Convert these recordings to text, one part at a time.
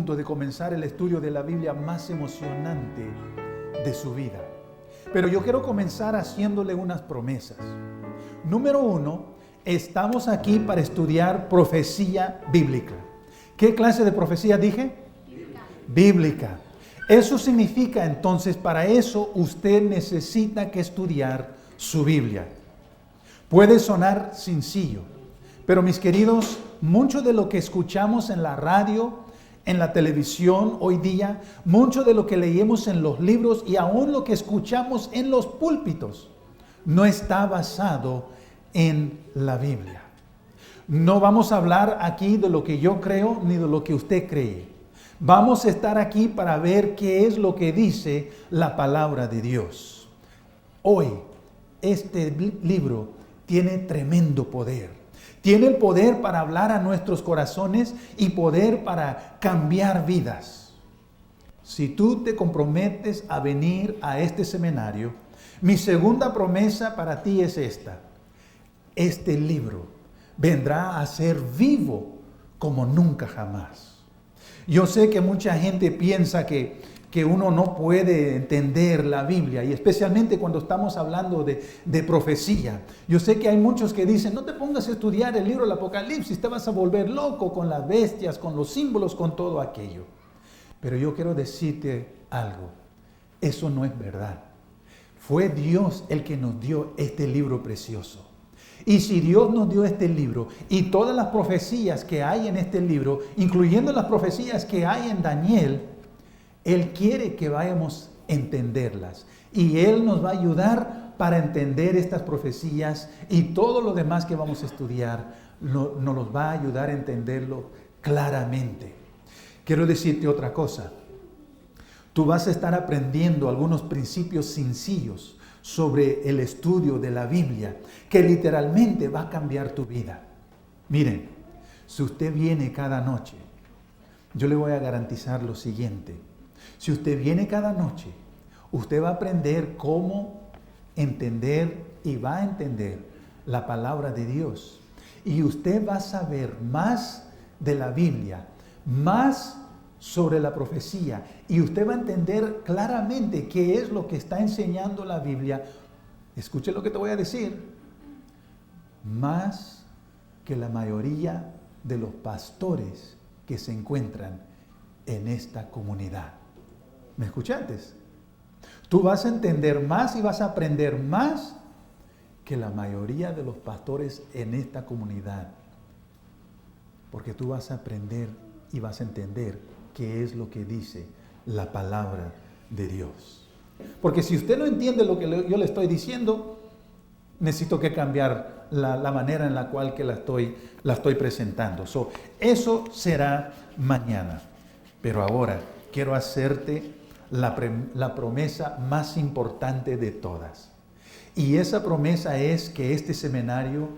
punto de comenzar el estudio de la Biblia más emocionante de su vida. Pero yo quiero comenzar haciéndole unas promesas. Número 1, estamos aquí para estudiar profecía bíblica. ¿Qué clase de profecía dije? Bíblica. Eso significa entonces, para eso usted necesita que estudiar su Biblia. Puede sonar sencillo, pero mis queridos, mucho de lo que escuchamos en la radio, en la televisión hoy día, mucho de lo que leemos en los libros y aún lo que escuchamos en los púlpitos, no está basado en la Biblia. No vamos a hablar aquí de lo que yo creo ni de lo que usted cree. Vamos a estar aquí para ver qué es lo que dice la palabra de Dios. Hoy, este libro tiene tremendo poder. Tiene el poder para hablar a nuestros corazones y poder para cambiar vidas. Si tú te comprometes a venir a este seminario, mi segunda promesa para ti es esta. Este libro vendrá a ser vivo como nunca jamás. Yo sé que mucha gente piensa que uno no puede entender la Biblia, y especialmente cuando estamos hablando de profecía. Yo sé que hay muchos que dicen, no te pongas a estudiar el libro del Apocalipsis, te vas a volver loco con las bestias, con los símbolos, con todo aquello. Pero yo quiero decirte algo, eso no es verdad. Fue Dios el que nos dio este libro precioso. Y si Dios nos dio este libro y todas las profecías que hay en este libro, incluyendo las profecías que hay en Daniel, Él quiere que vayamos a entenderlas. Y Él nos va a ayudar para entender estas profecías, y todo lo demás que vamos a estudiar nos los va a ayudar a entenderlo claramente. Quiero decirte otra cosa. Tú vas a estar aprendiendo algunos principios sencillos sobre el estudio de la Biblia, que literalmente va a cambiar tu vida. Miren, si usted viene cada noche, yo le voy a garantizar lo siguiente. Si usted viene cada noche, usted va a aprender cómo entender y va a entender la palabra de Dios. Y usted va a saber más de la Biblia, más sobre la profecía, y usted va a entender claramente qué es lo que está enseñando la Biblia. Escuche lo que te voy a decir. Más que la mayoría de los pastores que se encuentran en esta comunidad. ¿Me escuchaste? Tú vas a entender más y vas a aprender más que la mayoría de los pastores en esta comunidad. Porque tú vas a aprender y vas a entender qué es lo que dice la palabra de Dios. Porque si usted no entiende lo que yo le estoy diciendo, necesito que cambiar la manera en la cual que la estoy presentando. Eso será mañana. Pero ahora quiero hacerte la promesa más importante de todas. Y esa promesa es que este seminario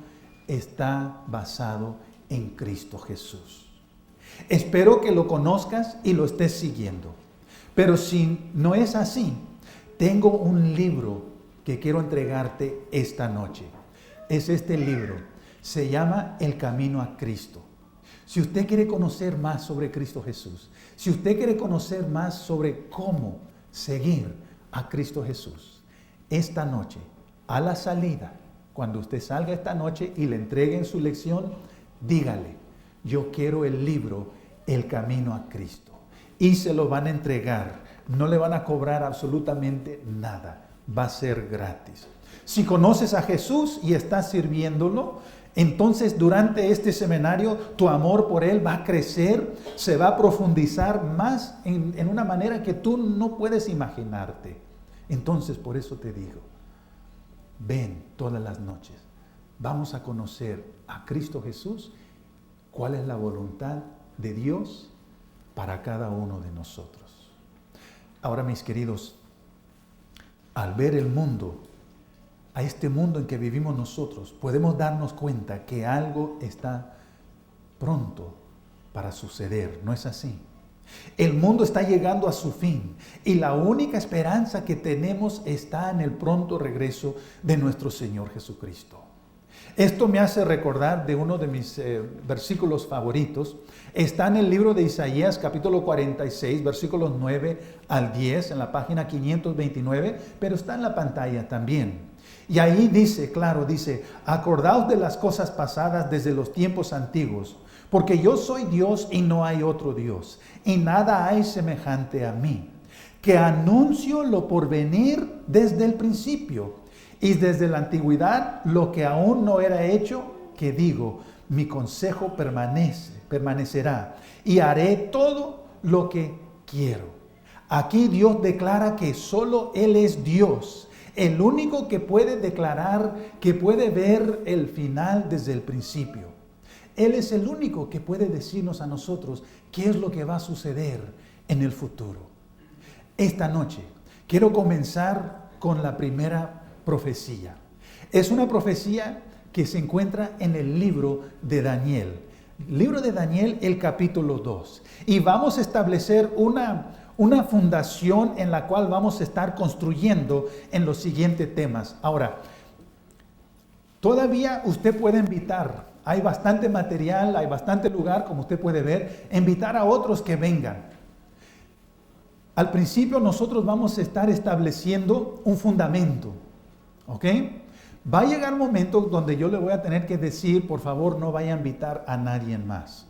está basado en Cristo Jesús. Espero que lo conozcas y lo estés siguiendo. Pero si no es así, tengo un libro que quiero entregarte esta noche. Es este libro. Se llama El Camino a Cristo. Si usted quiere conocer más sobre Cristo Jesús, si usted quiere conocer más sobre cómo seguir a Cristo Jesús, esta noche, a la salida, cuando usted salga esta noche y le entreguen su lección, dígale, yo quiero el libro El Camino a Cristo. Y se lo van a entregar. No le van a cobrar absolutamente nada. Va a ser gratis. Si conoces a Jesús y estás sirviéndolo, entonces durante este seminario tu amor por Él va a crecer, se va a profundizar más en una manera que tú no puedes imaginarte. Entonces por eso te digo, ven todas las noches. Vamos a conocer a Cristo Jesús, cuál es la voluntad de Dios para cada uno de nosotros. Ahora, mis queridos, al ver el mundo, a este mundo en que vivimos nosotros, podemos darnos cuenta que algo está pronto para suceder. ¿No es así? El mundo está llegando a su fin y la única esperanza que tenemos está en el pronto regreso de nuestro Señor Jesucristo. Esto me hace recordar de uno de mis versículos favoritos. Está en el libro de Isaías, capítulo 46, versículos 9 al 10, en la página 529, pero está en la pantalla también. Y ahí dice, claro, dice, acordaos de las cosas pasadas desde los tiempos antiguos, porque yo soy Dios y no hay otro Dios, y nada hay semejante a mí, que anuncio lo por venir desde el principio, y desde la antigüedad lo que aún no era hecho, que digo, mi consejo permanecerá, y haré todo lo que quiero. Aquí Dios declara que solo Él es Dios, el único que puede declarar, que puede ver el final desde el principio. Él es el único que puede decirnos a nosotros qué es lo que va a suceder en el futuro. Esta noche quiero comenzar con la primera profecía. Es una profecía que se encuentra en el libro de Daniel. Libro de Daniel, el capítulo 2. Y vamos a establecer una fundación en la cual vamos a estar construyendo en los siguientes temas. Ahora, todavía usted puede invitar. Hay bastante material, hay bastante lugar, como usted puede ver, invitar a otros que vengan. Al principio nosotros vamos a estar estableciendo un fundamento, ¿ok? Va a llegar un momento donde yo le voy a tener que decir, por favor, no vaya a invitar a nadie más.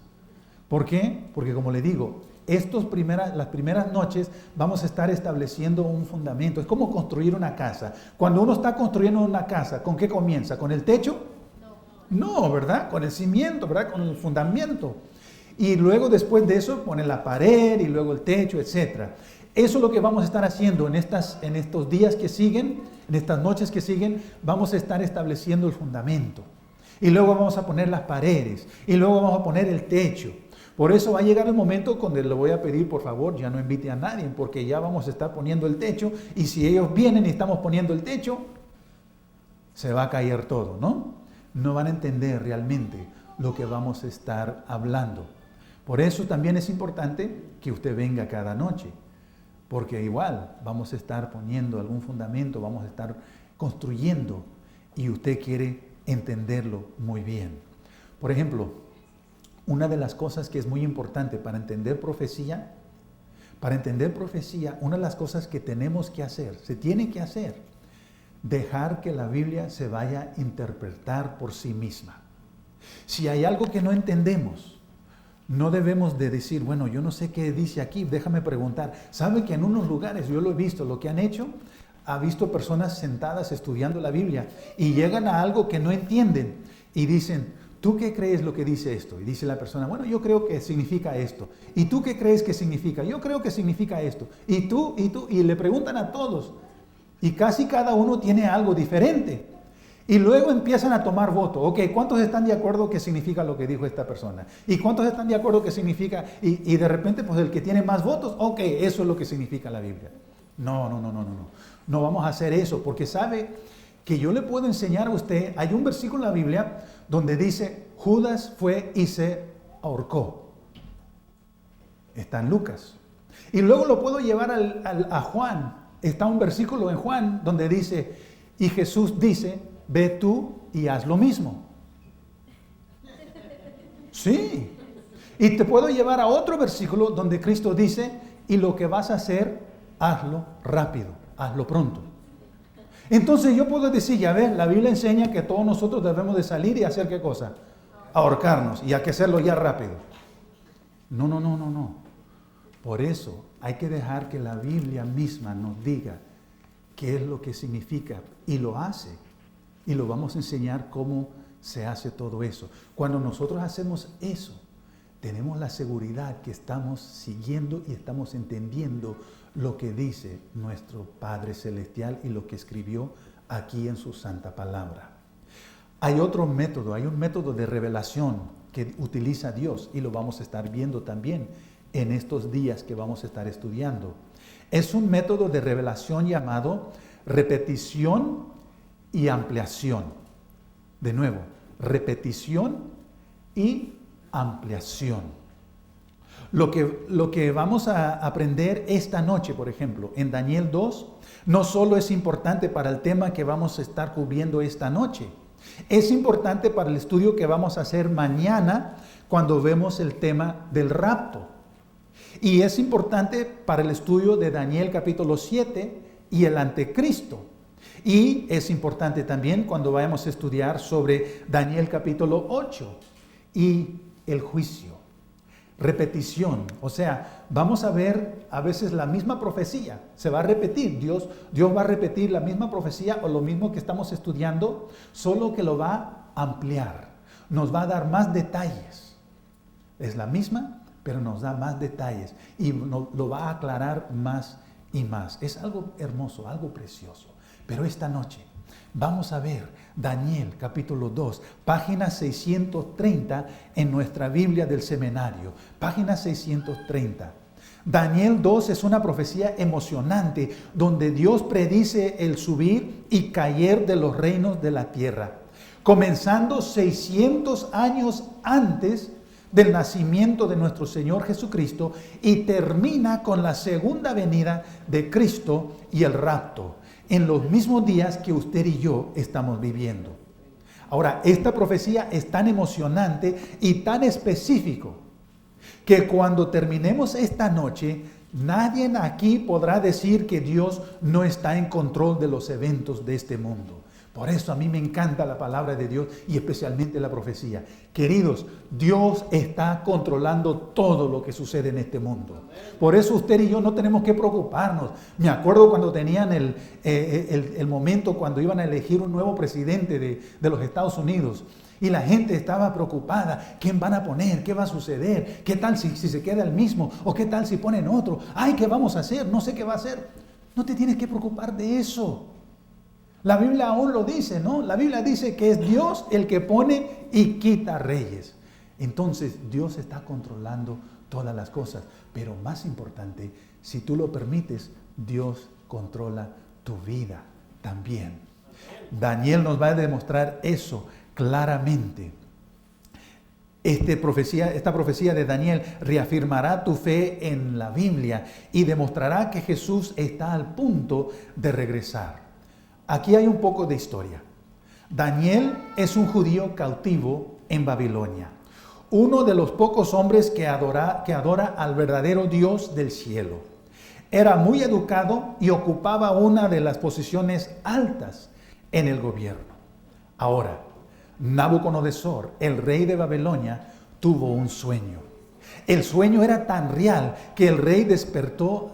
¿Por qué? Porque como le digo, las primeras noches vamos a estar estableciendo un fundamento. Es como construir una casa. Cuando uno está construyendo una casa, ¿con qué comienza? ¿Con el techo? No, ¿verdad? Con el cimiento, ¿verdad? Con el fundamento. Y luego después de eso pone la pared y luego el techo, etc. Eso es lo que vamos a estar haciendo en estos días que siguen, en estas noches que siguen, vamos a estar estableciendo el fundamento. Y luego vamos a poner las paredes y luego vamos a poner el techo. Por eso va a llegar el momento donde le voy a pedir, por favor, ya no invite a nadie, porque ya vamos a estar poniendo el techo, y si ellos vienen y estamos poniendo el techo, se va a caer todo, ¿no? No van a entender realmente lo que vamos a estar hablando. Por eso también es importante que usted venga cada noche, porque igual vamos a estar poniendo algún fundamento, vamos a estar construyendo, y usted quiere entenderlo muy bien. Por ejemplo, una de las cosas que es muy importante para entender profecía, una de las cosas que tenemos que hacer, se tiene que hacer, dejar que la Biblia se vaya a interpretar por sí misma. Si hay algo que no entendemos, no debemos de decir, bueno, yo no sé qué dice aquí, déjame preguntar. ¿Sabe que en unos lugares, yo lo he visto, lo que han hecho, ha visto personas sentadas estudiando la Biblia y llegan a algo que no entienden y dicen, ¿tú qué crees lo que dice esto? Y dice la persona, bueno, yo creo que significa esto. ¿Y tú qué crees que significa? Yo creo que significa esto. ¿Y tú? Y le preguntan a todos. Y casi cada uno tiene algo diferente. Y luego empiezan a tomar voto. Ok, ¿cuántos están de acuerdo que significa lo que dijo esta persona? ¿Y cuántos están de acuerdo que significa? Y de repente, pues el que tiene más votos, ok, eso es lo que significa la Biblia. No. No vamos a hacer eso, porque sabe que yo le puedo enseñar a usted, hay un versículo en la Biblia donde dice, Judas fue y se ahorcó. Está en Lucas. Y luego lo puedo llevar a Juan. Está un versículo en Juan donde dice, y Jesús dice, ve tú y haz lo mismo. Sí. Y te puedo llevar a otro versículo donde Cristo dice, y lo que vas a hacer, hazlo rápido, hazlo pronto. Entonces yo puedo decir, ya ves, la Biblia enseña que todos nosotros debemos de salir y hacer ¿qué cosa? Ahorcarnos, y hay que hacerlo ya rápido. No. Por eso hay que dejar que la Biblia misma nos diga qué es lo que significa, y lo hace. Y lo vamos a enseñar cómo se hace todo eso. Cuando nosotros hacemos eso, tenemos la seguridad que estamos siguiendo y estamos entendiendo lo que dice nuestro Padre Celestial y lo que escribió aquí en su santa palabra. Hay otro método, hay un método de revelación que utiliza Dios, y lo vamos a estar viendo también en estos días que vamos a estar estudiando. Es un método de revelación llamado repetición y ampliación. De nuevo, repetición y ampliación. Lo que vamos a aprender esta noche, por ejemplo, en Daniel 2, no solo es importante para el tema que vamos a estar cubriendo esta noche, Es importante para el estudio que vamos a hacer mañana cuando vemos el tema del rapto. Y es importante para el estudio de Daniel capítulo 7 y el anticristo. Y es importante también cuando vayamos a estudiar sobre Daniel capítulo 8 y el juicio. Repetición, o sea, vamos a ver a veces la misma profecía, se va a repetir, Dios va a repetir la misma profecía o lo mismo que estamos estudiando, solo que lo va a ampliar, nos va a dar más detalles. Es la misma, pero nos da más detalles y lo va a aclarar más y más. Es algo hermoso, algo precioso. Pero esta noche vamos a ver Daniel capítulo 2, página 630 en nuestra Biblia del seminario, página 630. Daniel 2 es una profecía emocionante donde Dios predice el subir y caer de los reinos de la tierra, comenzando 600 años antes del nacimiento de nuestro Señor Jesucristo y termina con la segunda venida de Cristo y el rapto, en los mismos días que usted y yo estamos viviendo. Ahora, esta profecía es tan emocionante y tan específico que cuando terminemos esta noche, nadie aquí podrá decir que Dios no está en control de los eventos de este mundo. Por eso a mí me encanta la palabra de Dios y especialmente la profecía. Queridos, Dios está controlando todo lo que sucede en este mundo. Por eso usted y yo no tenemos que preocuparnos. Me acuerdo cuando tenían el momento cuando iban a elegir un nuevo presidente de los Estados Unidos. Y la gente estaba preocupada. ¿Quién van a poner? ¿Qué va a suceder? ¿Qué tal si se queda el mismo? ¿O qué tal si ponen otro? ¡Ay, qué vamos a hacer! No sé qué va a hacer. No te tienes que preocupar de eso. La Biblia aún lo dice, ¿no? La Biblia dice que es Dios el que pone y quita reyes. Entonces, Dios está controlando todas las cosas. Pero más importante, si tú lo permites, Dios controla tu vida también. Daniel nos va a demostrar eso claramente. Esta profecía de Daniel reafirmará tu fe en la Biblia y demostrará que Jesús está al punto de regresar. Aquí hay un poco de historia. Daniel es un judío cautivo en Babilonia, uno de los pocos hombres que adora al verdadero Dios del cielo. Era muy educado y ocupaba una de las posiciones altas en el gobierno. Ahora, Nabucodonosor, el rey de Babilonia, tuvo un sueño. El sueño era tan real que el rey despertó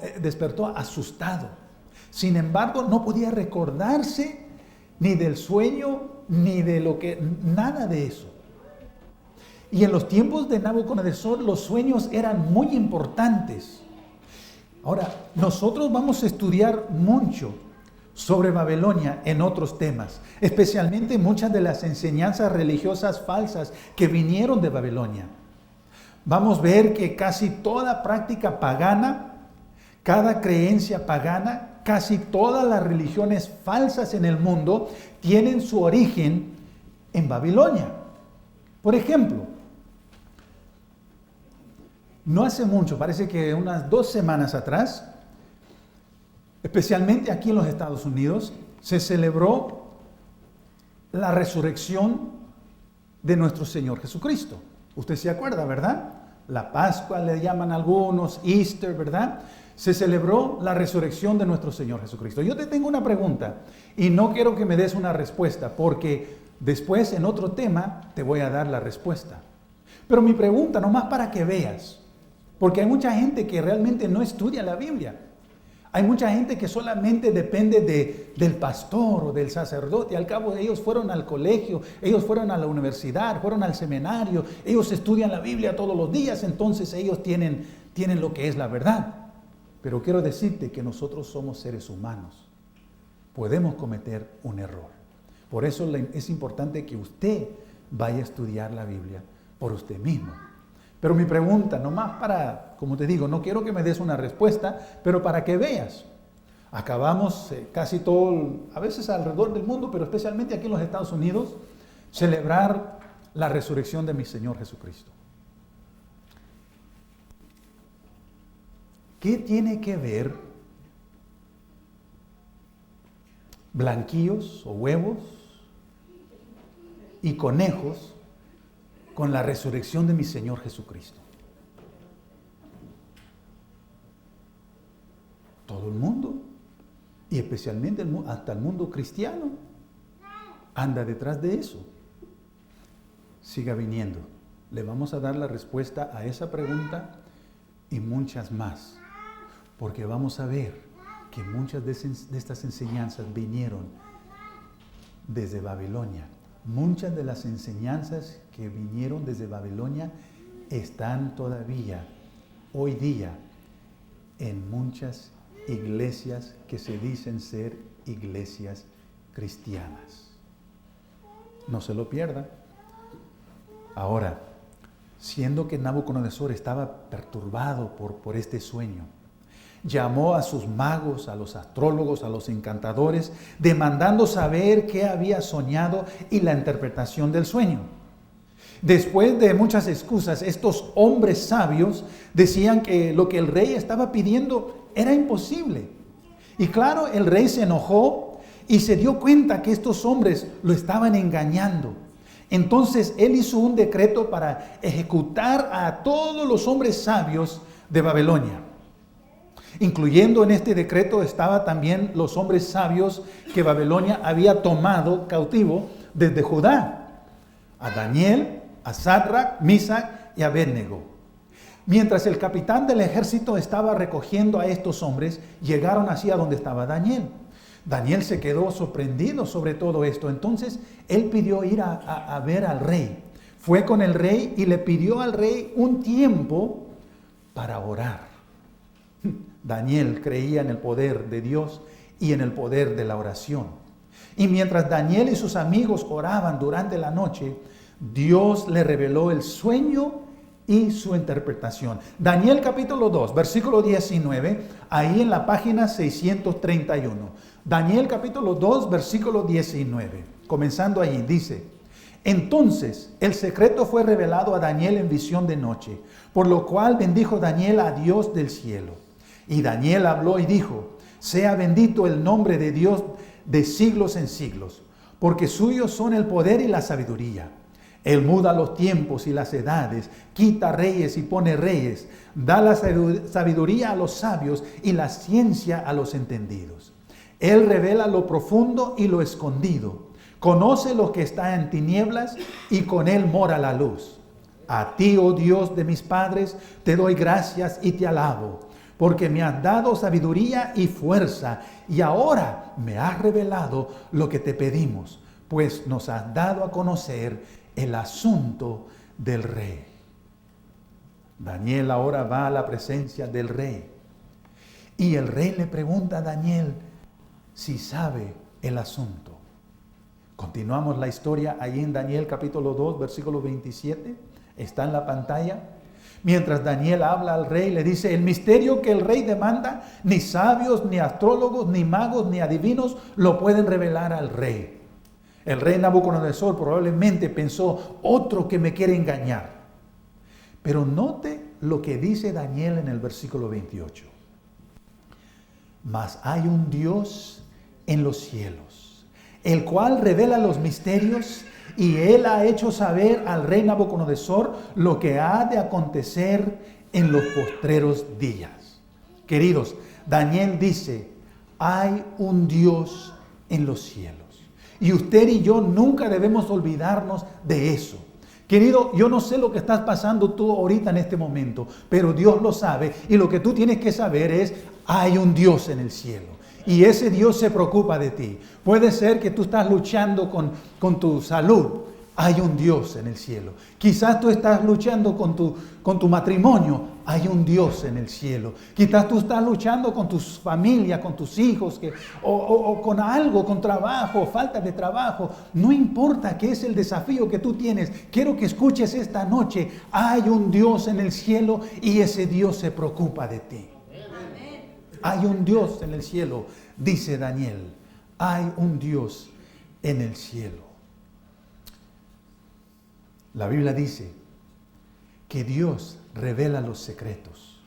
asustado. Sin embargo, no podía recordarse ni del sueño, ni de nada de eso. Y en los tiempos de Nabucodonosor, los sueños eran muy importantes. Ahora, nosotros vamos a estudiar mucho sobre Babilonia en otros temas, especialmente muchas de las enseñanzas religiosas falsas que vinieron de Babilonia. Vamos a ver que casi toda práctica pagana, cada creencia pagana, casi todas las religiones falsas en el mundo tienen su origen en Babilonia. Por ejemplo, no hace mucho, parece que unas 2 semanas atrás, especialmente aquí en los Estados Unidos, se celebró la resurrección de nuestro Señor Jesucristo. Usted se acuerda, ¿verdad? La Pascua le llaman algunos, Easter, ¿verdad? Se celebró la resurrección de nuestro Señor Jesucristo. Yo te tengo una pregunta y no quiero que me des una respuesta porque después en otro tema te voy a dar la respuesta. Pero mi pregunta, nomás para que veas, porque hay mucha gente que realmente no estudia la Biblia. Hay mucha gente que solamente depende del pastor o del sacerdote. Al cabo, ellos fueron al colegio, ellos fueron a la universidad, fueron al seminario, ellos estudian la Biblia todos los días, entonces ellos tienen lo que es la verdad. Pero quiero decirte que nosotros somos seres humanos. Podemos cometer un error. Por eso es importante que usted vaya a estudiar la Biblia por usted mismo. Pero mi pregunta, nomás para, como te digo, no quiero que me des una respuesta, pero para que veas. Acabamos casi todo, a veces alrededor del mundo, pero especialmente aquí en los Estados Unidos, celebrar la resurrección de mi Señor Jesucristo. ¿Qué tiene que ver blanquillos o huevos y conejos con la resurrección de mi Señor Jesucristo? Todo el mundo, y especialmente hasta el mundo cristiano, anda detrás de eso. Siga viniendo. Le vamos a dar la respuesta a esa pregunta y muchas más, porque vamos a ver que muchas de estas enseñanzas vinieron desde Babilonia. Muchas de las enseñanzas que vinieron desde Babilonia están todavía hoy día en muchas iglesias que se dicen ser iglesias cristianas. No se lo pierda. Ahora, siendo que Nabucodonosor estaba perturbado por este sueño, llamó a sus magos, a los astrólogos, a los encantadores, demandando saber qué había soñado y la interpretación del sueño. Después de muchas excusas, estos hombres sabios decían que lo que el rey estaba pidiendo era imposible. Y claro, el rey se enojó y se dio cuenta que estos hombres lo estaban engañando. Entonces él hizo un decreto para ejecutar a todos los hombres sabios de Babilonia. Incluyendo en este decreto estaban también los hombres sabios que Babilonia había tomado cautivo desde Judá, a Daniel, a Sadrach, Misac y Abednego. Mientras el capitán del ejército estaba recogiendo a estos hombres, llegaron hacia donde estaba Daniel. Daniel se quedó sorprendido sobre todo esto. Entonces él pidió ir a ver al rey. Fue con el rey y le pidió al rey un tiempo para orar. Daniel creía en el poder de Dios y en el poder de la oración. Y mientras Daniel y sus amigos oraban durante la noche, Dios le reveló el sueño y su interpretación. Daniel capítulo 2, versículo 19, ahí en la página 631. Daniel capítulo 2, versículo 19. Comenzando allí, dice: entonces el secreto fue revelado a Daniel en visión de noche, por lo cual bendijo Daniel a Dios del cielo. Y Daniel habló y dijo: sea bendito el nombre de Dios de siglos en siglos, porque suyos son el poder y la sabiduría. Él muda los tiempos y las edades, quita reyes y pone reyes, da la sabiduría a los sabios y la ciencia a los entendidos. Él revela lo profundo y lo escondido, conoce lo que está en tinieblas y con él mora la luz. A ti, oh Dios de mis padres, te doy gracias y te alabo, porque me has dado sabiduría y fuerza, y ahora me has revelado lo que te pedimos, pues nos has dado a conocer el asunto del rey. Daniel ahora va a la presencia del rey, y el rey le pregunta a Daniel si sabe el asunto. Continuamos la historia ahí en Daniel capítulo 2, versículo 27, está en la pantalla. Mientras Daniel habla al rey, le dice: el misterio que el rey demanda, ni sabios, ni astrólogos, ni magos, ni adivinos lo pueden revelar al rey. El rey Nabucodonosor probablemente pensó: otro que me quiere engañar. Pero note lo que dice Daniel en el versículo 28. Mas hay un Dios en los cielos, el cual revela los misterios, y él ha hecho saber al rey Nabucodonosor lo que ha de acontecer en los postreros días. Queridos, Daniel dice: hay un Dios en los cielos. Y usted y yo nunca debemos olvidarnos de eso. Querido, yo no sé lo que estás pasando tú ahorita en este momento, pero Dios lo sabe. Y lo que tú tienes que saber es: hay un Dios en el cielo. Y ese Dios se preocupa de ti. Puede ser que tú estás luchando con tu salud. Hay un Dios en el cielo. Quizás tú estás luchando con tu matrimonio. Hay un Dios en el cielo. Quizás tú estás luchando con tu familia, con tus hijos, o con algo, con trabajo, falta de trabajo. No importa qué es el desafío que tú tienes. Quiero que escuches esta noche: hay un Dios en el cielo y ese Dios se preocupa de ti. Hay un Dios en el cielo, dice Daniel. Hay un Dios en el cielo. La Biblia dice que Dios revela los secretos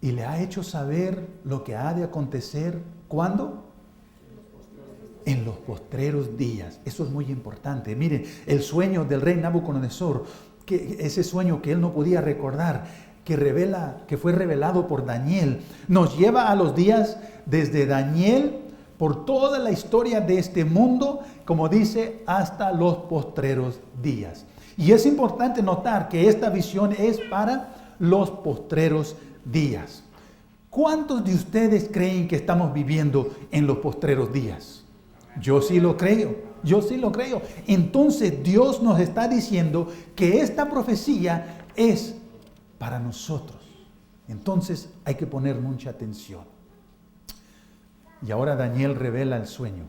y le ha hecho saber lo que ha de acontecer. ¿Cuándo? En los postreros días. Eso es muy importante. Miren, el sueño del rey Nabucodonosor, que ese sueño que él no podía recordar, que fue revelado por Daniel, nos lleva a los días desde Daniel, por toda la historia de este mundo, como dice, hasta los postreros días. Y es importante notar que esta visión es para los postreros días. ¿Cuántos de ustedes creen que estamos viviendo en los postreros días? Yo sí lo creo, yo sí lo creo. Entonces Dios nos está diciendo que esta profecía es para nosotros. Entonces hay que poner mucha atención. Y ahora Daniel revela el sueño.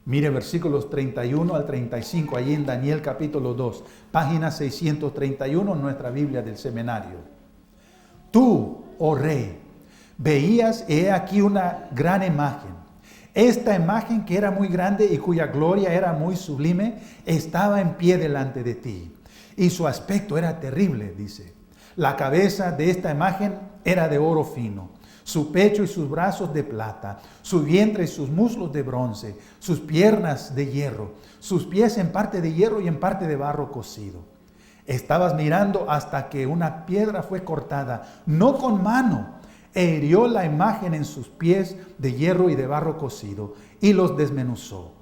Mire versículos 31 al 35, ahí en Daniel capítulo 2, página 631 en nuestra Biblia del seminario. Tú, oh rey, veías, he aquí una gran imagen. Esta imagen, que era muy grande y cuya gloria era muy sublime, estaba en pie delante de ti. Y su aspecto era terrible, dice. La cabeza de esta imagen era de oro fino, su pecho y sus brazos de plata, su vientre y sus muslos de bronce, sus piernas de hierro, sus pies en parte de hierro y en parte de barro cocido. Estabas mirando hasta que una piedra fue cortada, no con mano, e hirió la imagen en sus pies de hierro y de barro cocido, y los desmenuzó.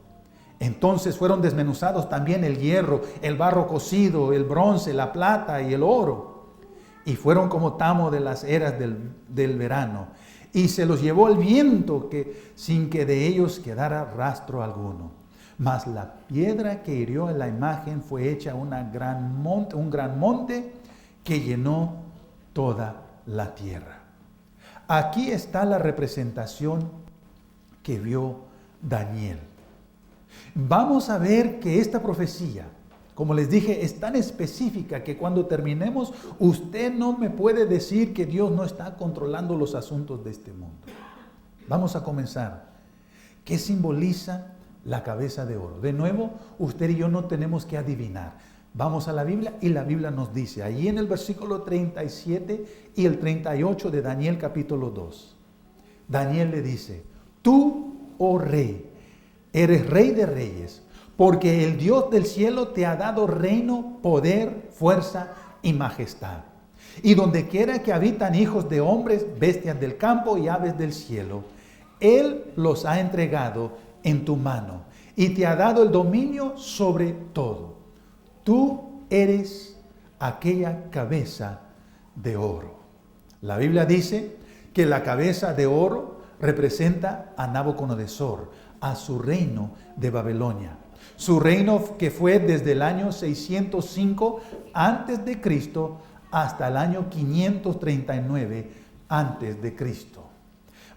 Entonces fueron desmenuzados también el hierro, el barro cocido, el bronce, la plata y el oro. Y fueron como tamo de las eras del verano. Y se los llevó el viento sin que de ellos quedara rastro alguno. Mas la piedra que hirió en la imagen fue hecha un gran monte que llenó toda la tierra. Aquí está la representación que vio Daniel. Vamos a ver que esta profecía, como les dije, es tan específica que cuando terminemos, usted no me puede decir que Dios no está controlando los asuntos de este mundo. Vamos a comenzar. ¿Qué simboliza la cabeza de oro? De nuevo, usted y yo no tenemos que adivinar. Vamos a la Biblia y la Biblia nos dice, allí en el versículo 37 y el 38 de Daniel capítulo 2. Daniel le dice, tú, oh rey, eres rey de reyes, porque el Dios del cielo te ha dado reino, poder, fuerza y majestad. Y donde quiera que habitan hijos de hombres, bestias del campo y aves del cielo, Él los ha entregado en tu mano y te ha dado el dominio sobre todo. Tú eres aquella cabeza de oro. La Biblia dice que la cabeza de oro representa a Nabucodonosor, a su reino de Babilonia. Su reino que fue desde el año 605 antes de Cristo hasta el año 539 antes de Cristo.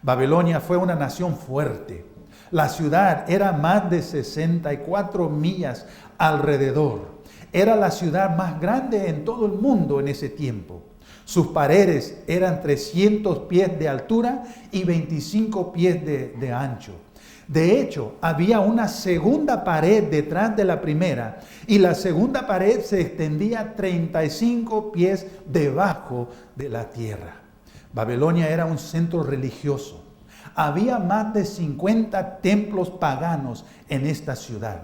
Babilonia fue una nación fuerte. La ciudad era más de 64 millas alrededor. Era la ciudad más grande en todo el mundo en ese tiempo. Sus paredes eran 300 pies de altura y 25 pies de ancho. De hecho, había una segunda pared detrás de la primera y la segunda pared se extendía 35 pies debajo de la tierra. Babilonia era un centro religioso. Había más de 50 templos paganos en esta ciudad.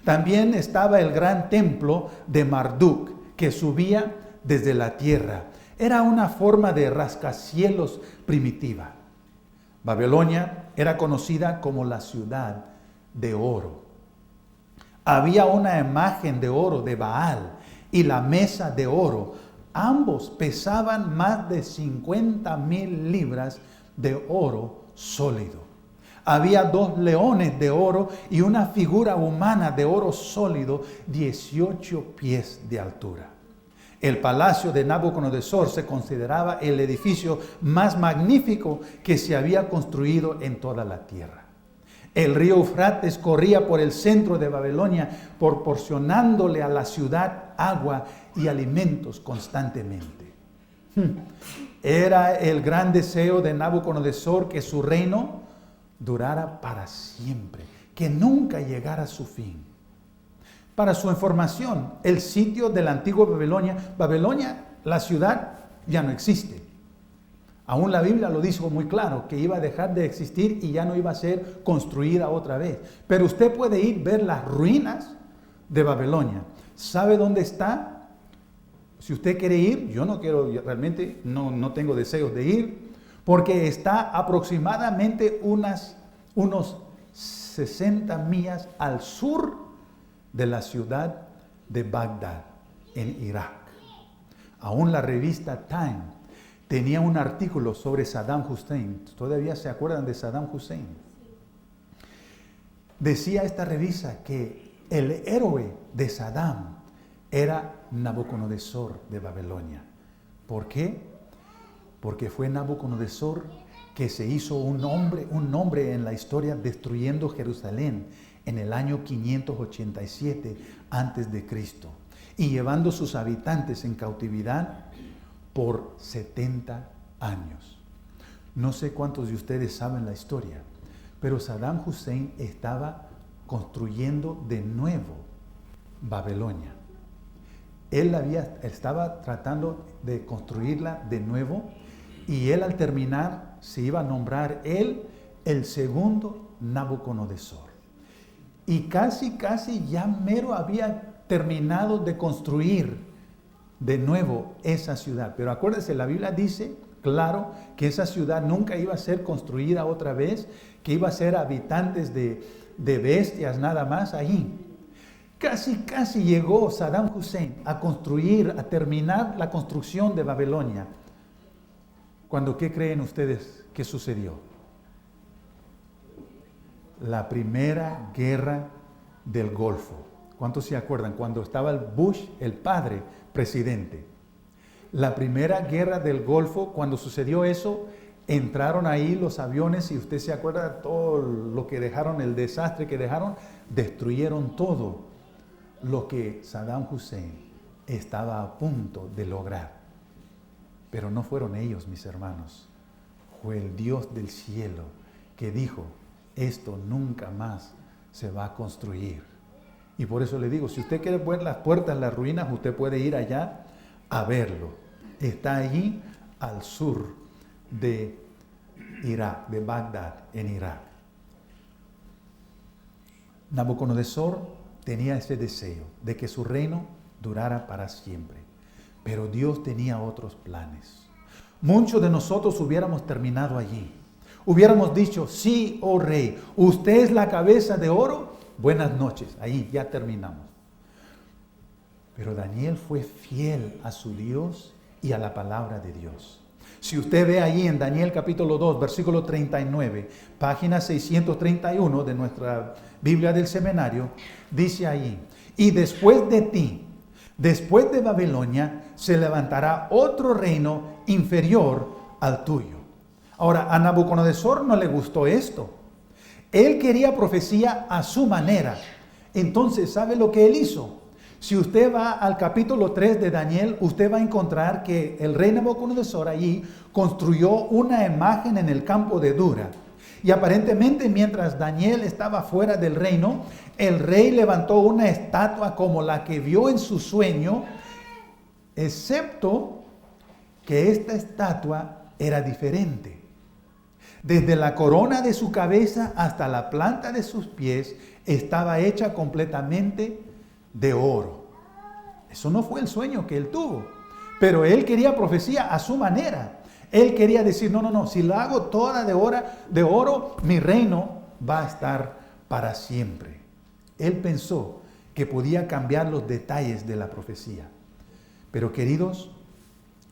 También estaba el gran templo de Marduk que subía desde la tierra. Era una forma de rascacielos primitiva. Babilonia era conocida como la ciudad de oro. Había una imagen de oro de Baal y la mesa de oro. Ambos pesaban más de 50,000 libras de oro sólido. Había 2 leones de oro y una figura humana de oro sólido, 18 pies de altura. El palacio de Nabucodonosor se consideraba el edificio más magnífico que se había construido en toda la tierra. El río Eufrates corría por el centro de Babilonia, proporcionándole a la ciudad agua y alimentos constantemente. Era el gran deseo de Nabucodonosor que su reino durara para siempre, que nunca llegara a su fin. Para su información, el sitio de la antigua Babilonia, la ciudad ya no existe. Aún la Biblia lo dijo muy claro, que iba a dejar de existir y ya no iba a ser construida otra vez. Pero usted puede ir ver las ruinas de Babilonia. ¿Sabe dónde está? Si usted quiere ir, yo no quiero, realmente no tengo deseos de ir, porque está aproximadamente unos 60 millas al sur de la ciudad de Bagdad, en Irak. Aún la revista Time tenía un artículo sobre Saddam Hussein. ¿Todavía se acuerdan de Saddam Hussein? Decía esta revista que el héroe de Saddam era Nabucodonosor de Babilonia. ¿Por qué? Porque fue Nabucodonosor que se hizo un nombre en la historia destruyendo Jerusalén en el año 587 antes de Cristo y llevando sus habitantes en cautividad por 70 años. No sé cuántos de ustedes saben la historia, pero Saddam Hussein estaba construyendo de nuevo Babilonia. Él estaba tratando de construirla de nuevo y él al terminar se iba a nombrar él el segundo Nabucodonosor. Y casi ya mero había terminado de construir de nuevo esa ciudad. Pero acuérdense, la Biblia dice, claro, que esa ciudad nunca iba a ser construida otra vez, que iba a ser habitantes de bestias nada más allí. Casi llegó Saddam Hussein a terminar la construcción de Babilonia. ¿Qué creen ustedes que sucedió? La primera guerra del Golfo. ¿Cuántos se acuerdan? Cuando estaba el Bush, el padre, presidente. La primera guerra del Golfo, cuando sucedió eso, entraron ahí los aviones y usted se acuerda de todo lo que dejaron, el desastre que dejaron, destruyeron todo lo que Saddam Hussein estaba a punto de lograr. Pero no fueron ellos, mis hermanos. Fue el Dios del cielo que dijo, esto nunca más se va a construir. Y por eso le digo, si usted quiere ver las puertas, las ruinas, usted puede ir allá a verlo. Está allí al sur de Irak, de Bagdad, en Irak. Nabucodonosor tenía ese deseo de que su reino durara para siempre. Pero Dios tenía otros planes. Muchos de nosotros hubiéramos terminado allí. Hubiéramos dicho, sí, oh rey, usted es la cabeza de oro. Buenas noches, ahí ya terminamos. Pero Daniel fue fiel a su Dios y a la palabra de Dios. Si usted ve allí en Daniel capítulo 2, versículo 39, página 631 de nuestra Biblia del Seminario, dice allí, y después de ti, después de Babilonia, se levantará otro reino inferior al tuyo. Ahora, a Nabucodonosor no le gustó esto. Él quería profecía a su manera. Entonces, ¿sabe lo que él hizo? Si usted va al capítulo 3 de Daniel, usted va a encontrar que el rey Nabucodonosor allí construyó una imagen en el campo de Dura. Y aparentemente mientras Daniel estaba fuera del reino, el rey levantó una estatua como la que vio en su sueño, excepto que esta estatua era diferente. Desde la corona de su cabeza hasta la planta de sus pies estaba hecha completamente de oro. Eso no fue el sueño que él tuvo, pero él quería profecía a su manera. Él quería decir, no, si lo hago toda de oro, mi reino va a estar para siempre. Él pensó que podía cambiar los detalles de la profecía. Pero queridos,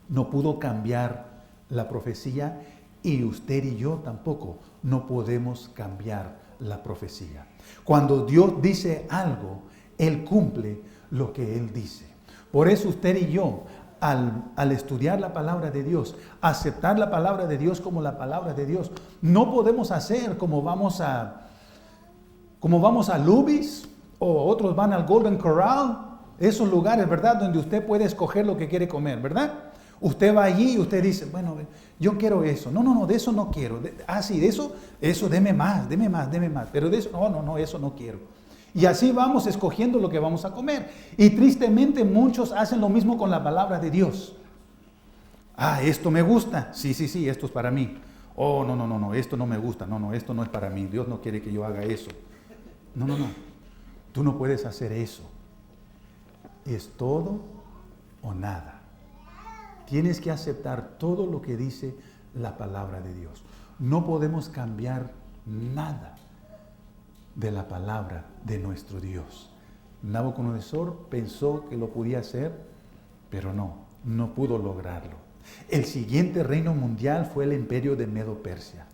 no pudo cambiar la profecía y usted y yo tampoco no podemos cambiar la profecía. Cuando Dios dice algo, Él cumple lo que Él dice. Por eso usted y yo, al estudiar la palabra de Dios, aceptar la palabra de Dios como la palabra de Dios, no podemos hacer como vamos a Luby's o otros van al Golden Corral, esos lugares, ¿verdad? Donde usted puede escoger lo que quiere comer, ¿verdad? Usted va allí y usted dice, bueno, yo quiero eso. No, de eso no quiero. Sí, de eso, deme más. Pero de eso, no, eso no quiero. Y así vamos escogiendo lo que vamos a comer. Y tristemente muchos hacen lo mismo con la palabra de Dios. Ah, esto me gusta. Sí, sí, sí, esto es para mí. Oh, no, no, no, no, esto no me gusta. No, no, esto no es para mí. Dios no quiere que yo haga eso. No, no, no. Tú no puedes hacer eso. Es todo o nada. Tienes que aceptar todo lo que dice la palabra de Dios. No podemos cambiar nada de la palabra de nuestro Dios. Nabucodonosor pensó que lo podía hacer, pero no pudo lograrlo. El siguiente reino mundial fue el imperio de Medo-Persia.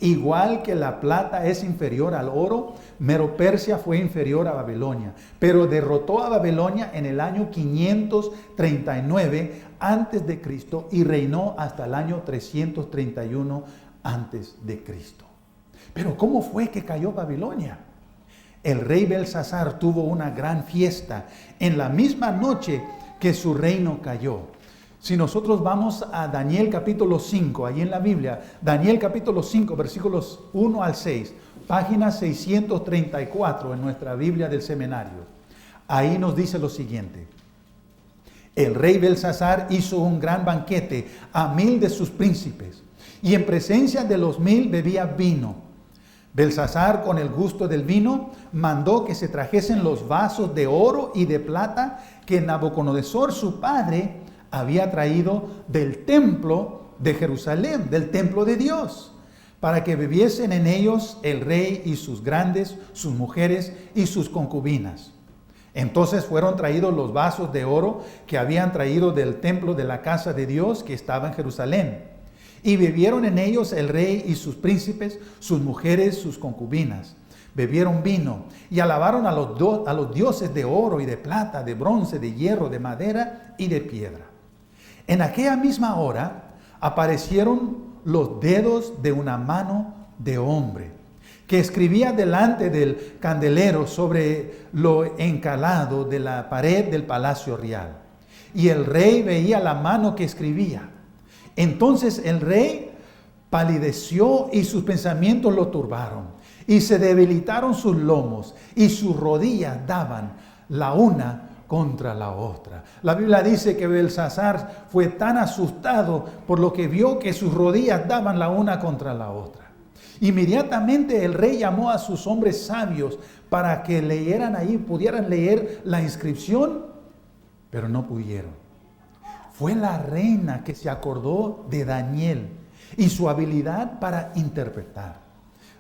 Igual que la plata es inferior al oro, Medo-Persia fue inferior a Babilonia, pero derrotó a Babilonia en el año 539 antes de Cristo y reinó hasta el año 331 antes de Cristo. Pero ¿cómo fue que cayó Babilonia? El rey Belsasar tuvo una gran fiesta en la misma noche que su reino cayó. Si nosotros vamos a Daniel capítulo 5, ahí en la Biblia, Daniel capítulo 5, versículos 1 al 6, página 634 en nuestra Biblia del seminario, ahí nos dice lo siguiente: el rey Belsasar hizo un gran banquete a 1000 de sus príncipes, y en presencia de los 1000 bebía vino. Belsasar, con el gusto del vino, mandó que se trajesen los vasos de oro y de plata que Nabucodonosor, su padre, había traído del templo de Jerusalén, del templo de Dios, para que bebiesen en ellos el rey y sus grandes, sus mujeres y sus concubinas. Entonces fueron traídos los vasos de oro que habían traído del templo de la casa de Dios que estaba en Jerusalén. Y bebieron en ellos el rey y sus príncipes, sus mujeres, sus concubinas. Bebieron vino y alabaron a los dioses de oro y de plata, de bronce, de hierro, de madera y de piedra. En aquella misma hora aparecieron los dedos de una mano de hombre, que escribía delante del candelero sobre lo encalado de la pared del palacio real. Y el rey veía la mano que escribía. Entonces el rey palideció y sus pensamientos lo turbaron, y se debilitaron sus lomos, y sus rodillas daban la una contra la otra. La Biblia dice que Belsasar fue tan asustado por lo que vio que sus rodillas daban la una contra la otra. Inmediatamente el rey llamó a sus hombres sabios para que leyeran ahí, pudieran leer la inscripción, pero no pudieron. Fue la reina que se acordó de Daniel y su habilidad para interpretar.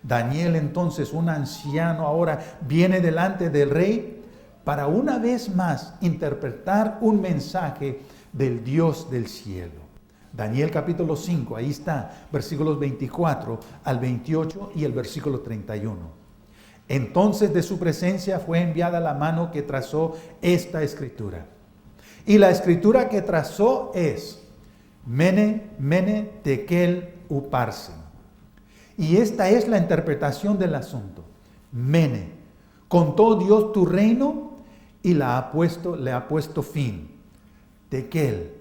Daniel, entonces, un anciano, ahora viene delante del rey para una vez más interpretar un mensaje del Dios del cielo. Daniel capítulo 5, ahí está, versículos 24 al 28 y el versículo 31. Entonces de su presencia fue enviada la mano que trazó esta escritura. Y la escritura que trazó es Mene, Mene, Tekel, Uparsin. Y esta es la interpretación del asunto. Mene, contó Dios tu reino y le ha puesto fin. Tekel,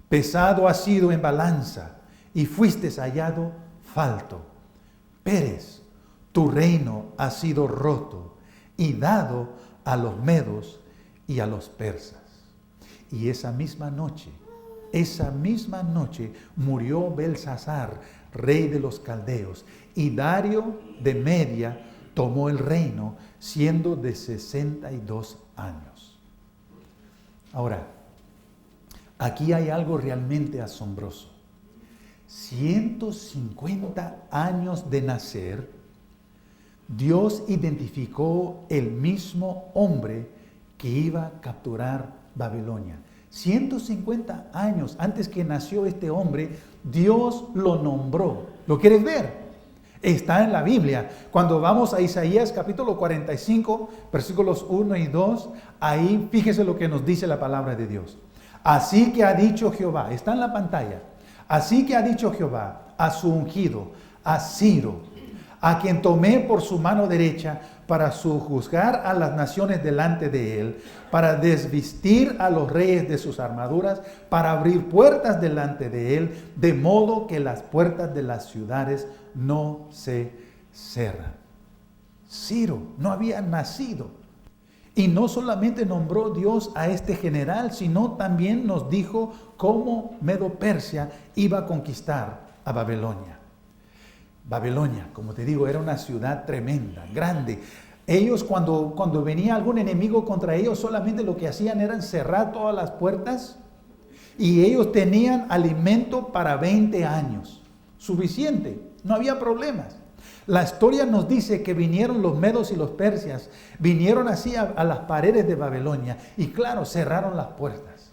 pesado has sido en balanza y fuiste hallado falto. Peres, tu reino ha sido roto y dado a los medos y a los persas. Y esa misma noche murió Belsasar, rey de los caldeos, y Dario de Media tomó el reino, siendo de 62 años. Ahora, aquí hay algo realmente asombroso. 150 años de nacer, Dios identificó el mismo hombre que iba a capturar Babilonia. 150 años antes que nació este hombre, Dios lo nombró. ¿Lo quieres ver? Está en la Biblia. Cuando vamos a Isaías capítulo 45, versículos 1 y 2, ahí fíjese lo que nos dice la palabra de Dios. Así que ha dicho Jehová, está en la pantalla. Así que ha dicho Jehová a su ungido, a Ciro, a quien tomé por su mano derecha para sojuzgar a las naciones delante de él, para desvestir a los reyes de sus armaduras, para abrir puertas delante de él, de modo que las puertas de las ciudades no se cerran. Ciro no había nacido. Y no solamente nombró Dios a este general, sino también nos dijo cómo Medo-Persia iba a conquistar a Babilonia. Babilonia, como te digo, era una ciudad tremenda, grande. Ellos cuando venía algún enemigo contra ellos, solamente lo que hacían era cerrar todas las puertas y ellos tenían alimento para 20 años. Suficiente, no había problemas. La historia nos dice que vinieron los medos y los persias, vinieron así a las paredes de Babilonia y claro, cerraron las puertas.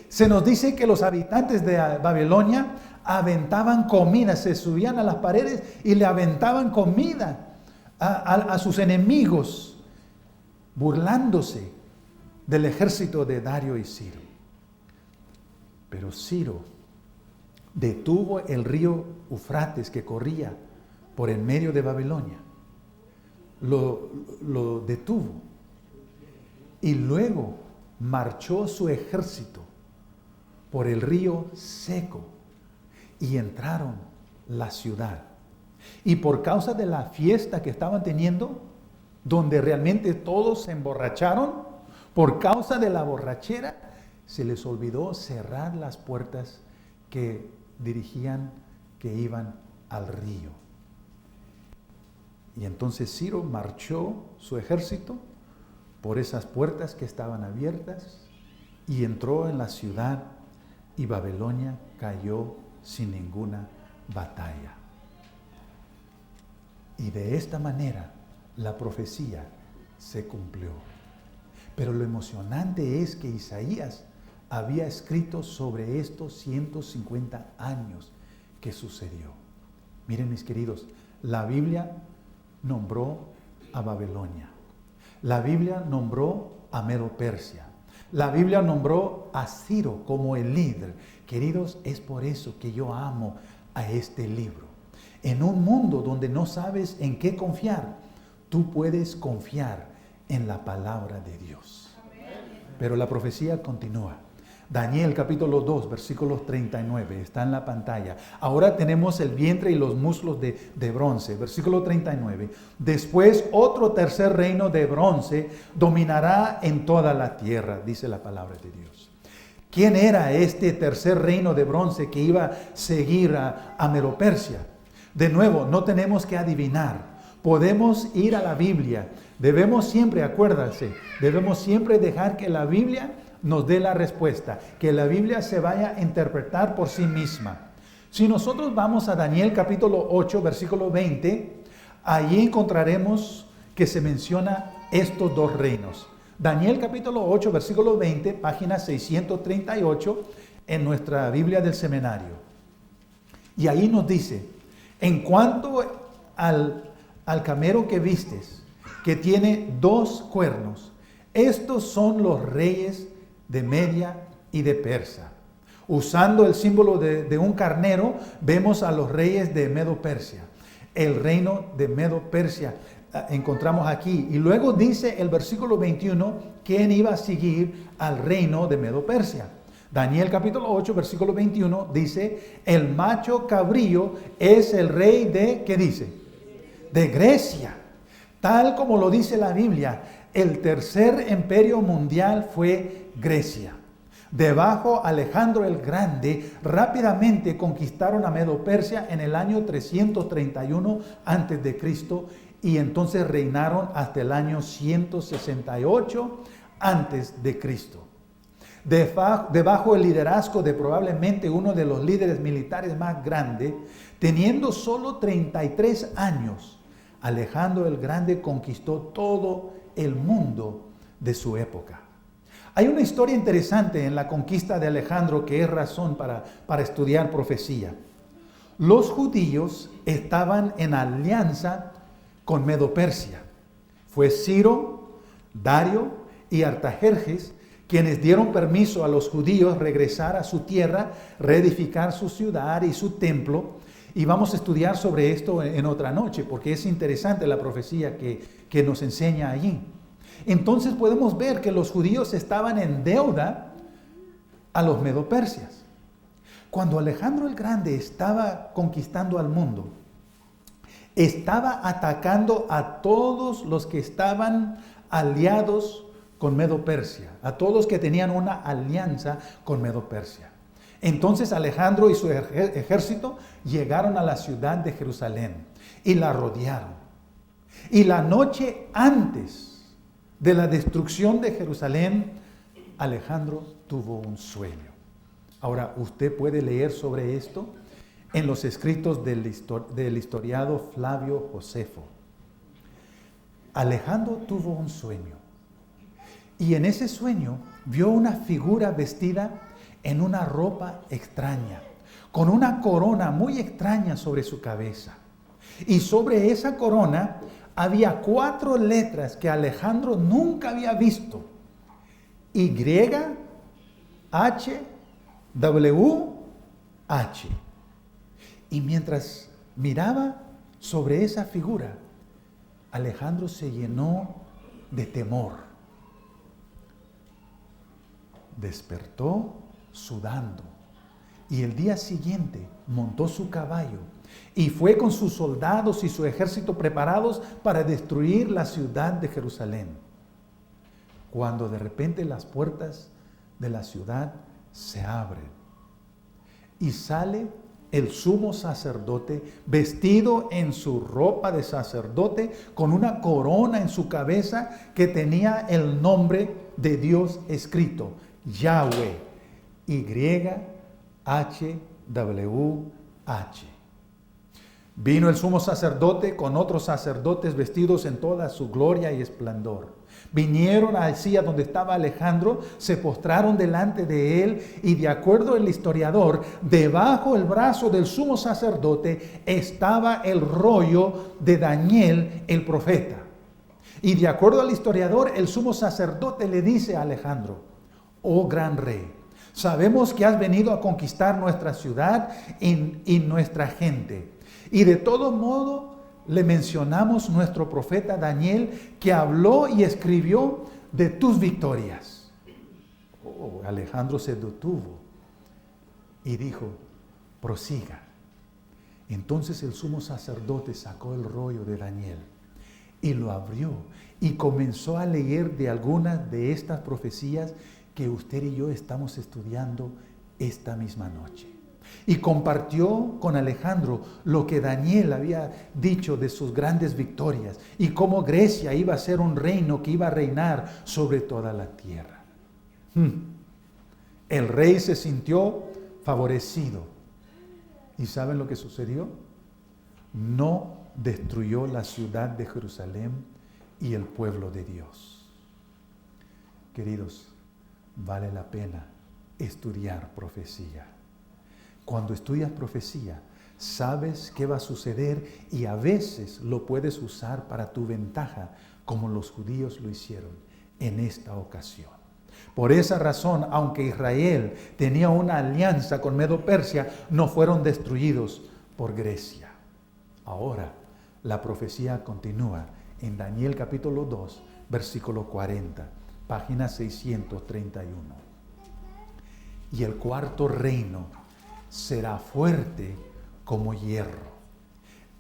Se nos dice que los habitantes de Babilonia aventaban comida, se subían a las paredes y le aventaban comida a sus enemigos, burlándose del ejército de Dario y Ciro. Pero Ciro detuvo el río Eufrates que corría por en medio de Babilonia. Lo detuvo. Y luego marchó su ejército por el río seco y entraron la ciudad. Y por causa de la fiesta que estaban teniendo, donde realmente todos se emborracharon, por causa de la borrachera, se les olvidó cerrar las puertas que dirigían, que iban al río. Y entonces Ciro marchó su ejército por esas puertas que estaban abiertas y entró en la ciudad y Babilonia cayó sin ninguna batalla. Y de esta manera la profecía se cumplió. Pero lo emocionante es que Isaías había escrito sobre estos 150 años que sucedió. Miren, mis queridos, la Biblia nombró a Babilonia. La Biblia nombró a Medo-Persia. La Biblia nombró a Ciro como el líder. Queridos, es por eso que yo amo a este libro. En un mundo donde no sabes en qué confiar, tú puedes confiar en la palabra de Dios. Pero la profecía continúa. Daniel capítulo 2, versículos 39, está en la pantalla. Ahora tenemos el vientre y los muslos de bronce, versículo 39. Después otro tercer reino de bronce dominará en toda la tierra, dice la palabra de Dios. ¿Quién era este tercer reino de bronce que iba a seguir a Medo-Persia? De nuevo, no tenemos que adivinar. Podemos ir a la Biblia. Debemos siempre, acuérdense, debemos siempre dejar que la Biblia nos dé la respuesta, que la Biblia se vaya a interpretar por sí misma. Si nosotros vamos a Daniel capítulo 8, versículo 20, allí encontraremos que se menciona estos dos reinos. Daniel capítulo 8, versículo 20, página 638 en nuestra Biblia del seminario. Y ahí nos dice, en cuanto al camero que vistes, que tiene 2 cuernos, estos son los reyes de Media y de Persia. Usando el símbolo de un carnero, vemos a los reyes de Medo-Persia. El reino de Medo-Persia encontramos aquí. Y luego dice el versículo 21, ¿quién iba a seguir al reino de Medo-Persia? Daniel capítulo 8, versículo 21 dice, el macho cabrío es el rey de, ¿qué dice? De Grecia. Tal como lo dice la Biblia, el tercer imperio mundial fue Grecia. Debajo Alejandro el Grande rápidamente conquistaron a Medo-Persia en el año 331 a.C. y entonces reinaron hasta el año 168 a.C. Debajo el liderazgo de probablemente uno de los líderes militares más grandes, teniendo solo 33 años, Alejandro el Grande conquistó todo el mundo de su época. Hay una historia interesante en la conquista de Alejandro que es razón para estudiar profecía. Los judíos estaban en alianza con Medo-Persia. Fue Ciro, Dario y Artajerjes quienes dieron permiso a los judíos regresar a su tierra, reedificar su ciudad y su templo. Y vamos a estudiar sobre esto en otra noche, porque es interesante la profecía que nos enseña allí. Entonces podemos ver que los judíos estaban en deuda a los medo-persias. Cuando Alejandro el Grande estaba conquistando al mundo, estaba atacando a todos los que estaban aliados con Medo-Persia, a todos que tenían una alianza con Medo-Persia. Entonces Alejandro y su ejército llegaron a la ciudad de Jerusalén y la rodearon. Y la noche antes de la destrucción de Jerusalén, Alejandro tuvo un sueño. Ahora, usted puede leer sobre esto en los escritos del historiado Flavio Josefo. Alejandro tuvo un sueño. Y en ese sueño vio una figura vestida en una ropa extraña, con una corona muy extraña sobre su cabeza. Y sobre esa corona había 4 letras que Alejandro nunca había visto. Y, H, W, H. Y mientras miraba sobre esa figura, Alejandro se llenó de temor. Despertó sudando y el día siguiente montó su caballo y fue con sus soldados y su ejército preparados para destruir la ciudad de Jerusalén. Cuando de repente las puertas de la ciudad se abren y sale el sumo sacerdote vestido en su ropa de sacerdote con una corona en su cabeza que tenía el nombre de Dios escrito, Yahweh, YHWH. Vino el sumo sacerdote con otros sacerdotes vestidos en toda su gloria y esplendor. Vinieron así a donde estaba Alejandro, se postraron delante de él y, de acuerdo al historiador, debajo del brazo del sumo sacerdote estaba el rollo de Daniel el profeta. Y de acuerdo al historiador, el sumo sacerdote le dice a Alejandro: oh gran rey, sabemos que has venido a conquistar nuestra ciudad y nuestra gente. Y de todo modo le mencionamos nuestro profeta Daniel, que habló y escribió de tus victorias. Oh, Alejandro se detuvo y dijo: prosiga. Entonces el sumo sacerdote sacó el rollo de Daniel y lo abrió y comenzó a leer de algunas de estas profecías que usted y yo estamos estudiando esta misma noche. Y compartió con Alejandro lo que Daniel había dicho de sus grandes victorias y cómo Grecia iba a ser un reino que iba a reinar sobre toda la tierra. El rey se sintió favorecido. ¿Y saben lo que sucedió? No destruyó la ciudad de Jerusalén y el pueblo de Dios. Queridos, vale la pena estudiar profecía. Cuando estudias profecía, sabes qué va a suceder y a veces lo puedes usar para tu ventaja, como los judíos lo hicieron en esta ocasión. Por esa razón, aunque Israel tenía una alianza con Medo-Persia, no fueron destruidos por Grecia. Ahora, la profecía continúa en Daniel capítulo 2, versículo 40, página 631. Y el cuarto reino será fuerte como hierro.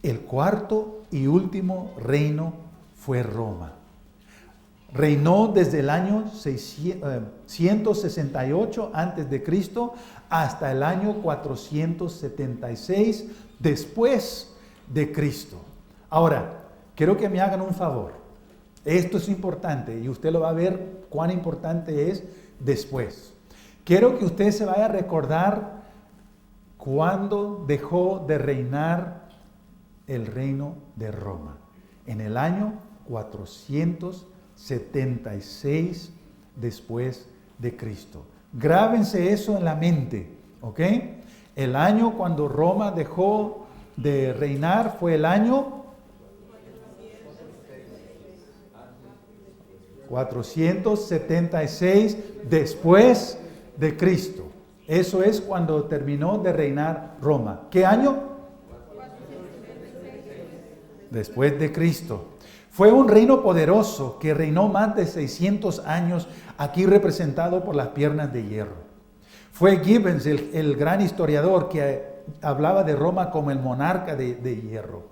El cuarto y último reino fue Roma. Reinó desde el año 168 a.C. hasta el año 476 después de Cristo. Ahora, quiero que me hagan un favor. Esto es importante y usted lo va a ver cuán importante es después. Quiero que usted se vaya a recordar cuándo dejó de reinar el reino de Roma. En el año 476 después de Cristo. Grábense eso en la mente, ¿ok? El año cuando Roma dejó de reinar fue el año 476 después de Cristo. Eso es cuando terminó de reinar Roma. ¿Qué año? Después de Cristo. Fue un reino poderoso que reinó más de 600 años, aquí representado por las piernas de hierro. Fue Gibbons, el gran historiador, que hablaba de Roma como el monarca de hierro.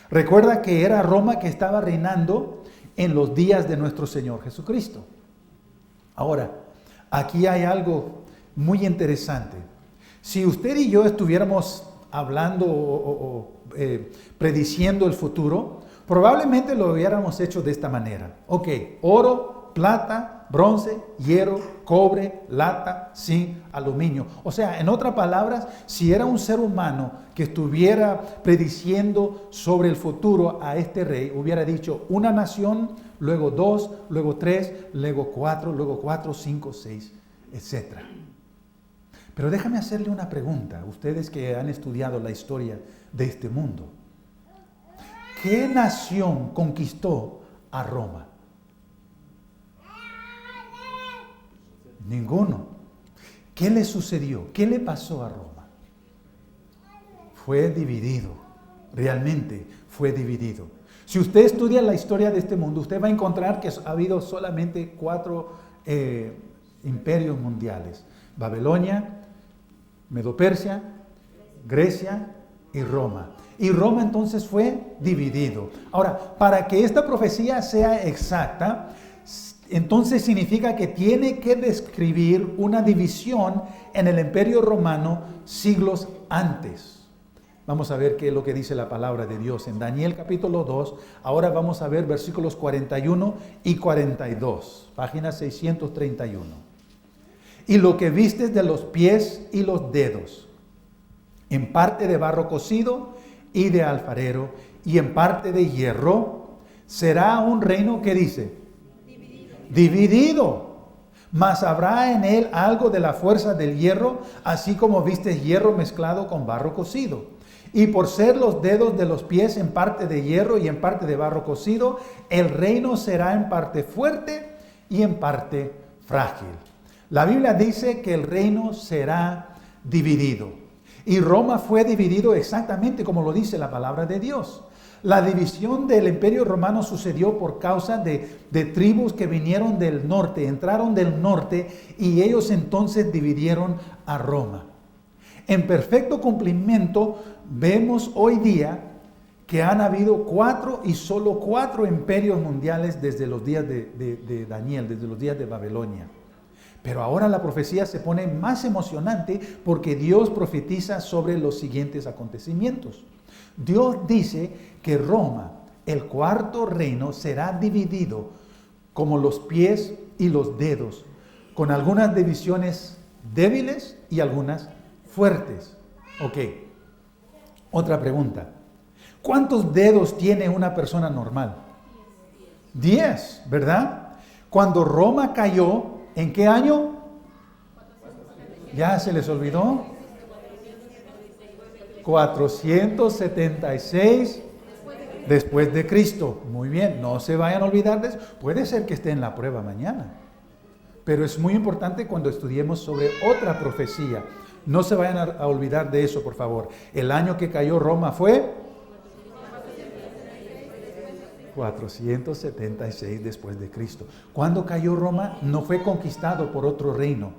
Recuerda que era Roma que estaba reinando en los días de nuestro Señor Jesucristo. Ahora, aquí hay algo muy interesante. Si usted y yo estuviéramos hablando prediciendo el futuro, probablemente lo hubiéramos hecho de esta manera. Ok, oro, plata, bronce, hierro, cobre, lata, zinc, aluminio. O sea, en otras palabras, si era un ser humano que estuviera prediciendo sobre el futuro a este rey, hubiera dicho una nación, luego dos, luego tres, luego cuatro, cinco, seis, etc. Pero déjame hacerle una pregunta, ustedes que han estudiado la historia de este mundo. ¿Qué nación conquistó a Roma? Ninguno. ¿Qué le sucedió? ¿Qué le pasó a Roma? Fue dividido. Realmente fue dividido. Si usted estudia la historia de este mundo, usted va a encontrar que ha habido solamente 4 imperios mundiales. Babilonia, Medo-Persia, Grecia y Roma. Y Roma entonces fue dividido. Ahora, para que esta profecía sea exacta, entonces significa que tiene que describir una división en el Imperio Romano siglos antes. Vamos a ver qué es lo que dice la palabra de Dios en Daniel capítulo 2. Ahora vamos a ver versículos 41 y 42, página 631. Y lo que vistes de los pies y los dedos, en parte de barro cocido y de alfarero, y en parte de hierro, será un reino que dice, dividido. Mas habrá en él algo de la fuerza del hierro, así como vistes hierro mezclado con barro cocido. Y por ser los dedos de los pies en parte de hierro y en parte de barro cocido, el reino será en parte fuerte y en parte frágil. La Biblia dice que el reino será dividido. Y Roma fue dividido exactamente como lo dice la palabra de Dios. La división del Imperio Romano sucedió por causa de tribus que vinieron del norte, entraron del norte y ellos entonces dividieron a Roma. En perfecto cumplimiento vemos hoy día que han habido 4 y solo 4 imperios mundiales desde los días de Daniel, desde los días de Babilonia. Pero ahora la profecía se pone más emocionante porque Dios profetiza sobre los siguientes acontecimientos. Dios dice que Roma, el cuarto reino, será dividido como los pies y los dedos, con algunas divisiones débiles y algunas fuertes. Ok, otra pregunta. ¿Cuántos dedos tiene una persona normal? 10, ¿verdad? Cuando Roma cayó, ¿en qué año? ¿Ya se les olvidó? 476 después de Cristo. Muy bien, no se vayan a olvidar de eso. Puede ser que esté en la prueba mañana. Pero es muy importante cuando estudiemos sobre otra profecía. No se vayan a olvidar de eso, por favor. El año que cayó Roma fue 476 después de Cristo. Cuando cayó Roma, no fue conquistado por otro reino.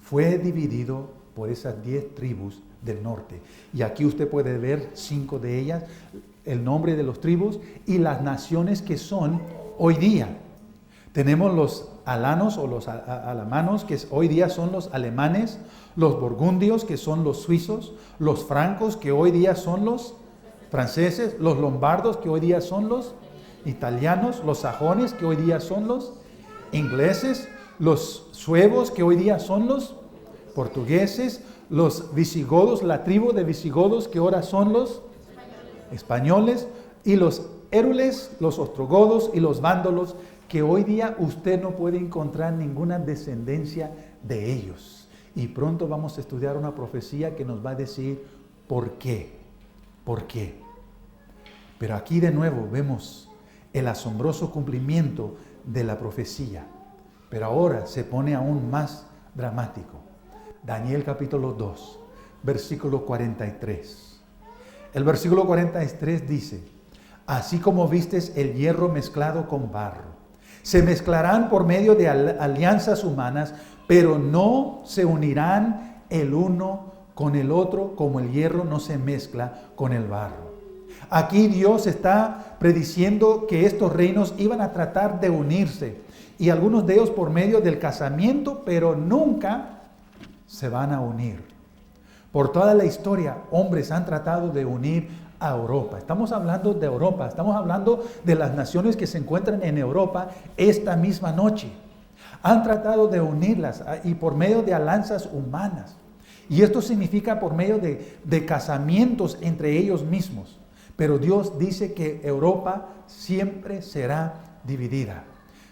Fue dividido por esas 10 tribus del norte. Y aquí usted puede ver 5 de ellas, el nombre de los tribus y las naciones que son hoy día. Tenemos los alanos o los alamanos, que hoy día son los alemanes, los burgundios, que son los suizos, los francos, que hoy día son los franceses, los lombardos, que hoy día son los italianos, los sajones, que hoy día son los ingleses, los suevos, que hoy día son los portugueses, los visigodos, la tribu de visigodos, que ahora son los españoles, y los érules, los ostrogodos y los vándalos, que hoy día usted no puede encontrar ninguna descendencia de ellos. Y pronto vamos a estudiar una profecía que nos va a decir por qué. ¿Por qué? Pero aquí de nuevo vemos el asombroso cumplimiento de la profecía. Pero ahora se pone aún más dramático. Daniel capítulo 2, versículo 43. El versículo 43 dice, así como vistes el hierro mezclado con barro, se mezclarán por medio de alianzas humanas, pero no se unirán el uno con el otro como el hierro no se mezcla con el barro. Aquí Dios está prediciendo que estos reinos iban a tratar de unirse. y algunos de ellos por medio del casamiento, pero nunca se van a unir. Por toda la historia, hombres han tratado de unir a Europa. Estamos hablando de Europa, estamos hablando de las naciones que se encuentran en Europa esta misma noche. Han tratado de unirlas y por medio de alianzas humanas. Y esto significa por medio de casamientos entre ellos mismos. Pero Dios dice que Europa siempre será dividida.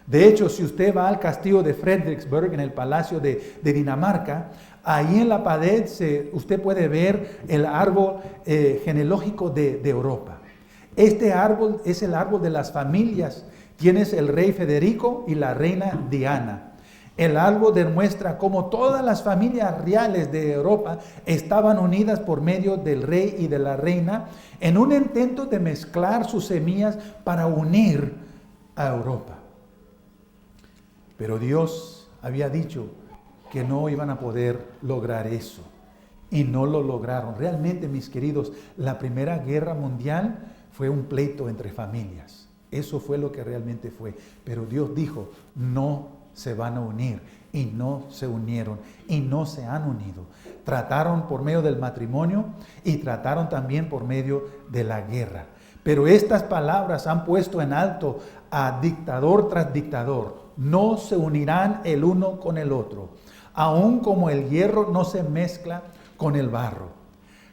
De hecho, si usted va al castillo de Frederiksberg, en el palacio de Dinamarca, ahí en la pared usted puede ver el árbol genealógico de Europa. Este árbol es el árbol de las familias. Tienes el rey Federico y la reina Diana. El árbol demuestra cómo todas las familias reales de Europa estaban unidas por medio del rey y de la reina en un intento de mezclar sus semillas para unir a Europa. Pero Dios había dicho que no iban a poder lograr eso y no lo lograron. Realmente, mis queridos, la Primera Guerra Mundial fue un pleito entre familias. Eso fue lo que realmente fue. Pero Dios dijo, no se van a unir, y no se unieron y no se han unido. Trataron por medio del matrimonio y trataron también por medio de la guerra. Pero estas palabras han puesto en alto a dictador tras dictador. No se unirán el uno con el otro, aun como el hierro no se mezcla con el barro.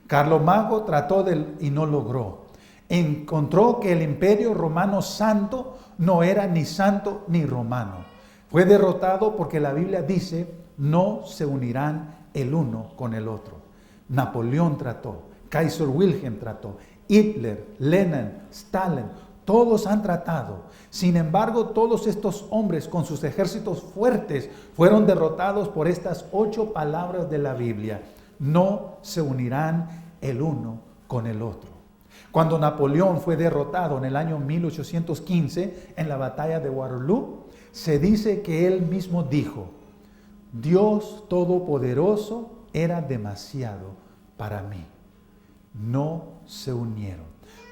Carlomagno trató y no logró. Encontró que el imperio romano santo no era ni santo ni romano. Fue derrotado porque la Biblia dice, no se unirán el uno con el otro. Napoleón trató, Kaiser Wilhelm trató, Hitler, Lenin, Stalin, todos han tratado. Sin embargo, todos estos hombres con sus ejércitos fuertes fueron derrotados por estas 8 palabras de la Biblia. No se unirán el uno con el otro. Cuando Napoleón fue derrotado en el año 1815 en la batalla de Waterloo, se dice que él mismo dijo, Dios Todopoderoso era demasiado para mí. No se unieron.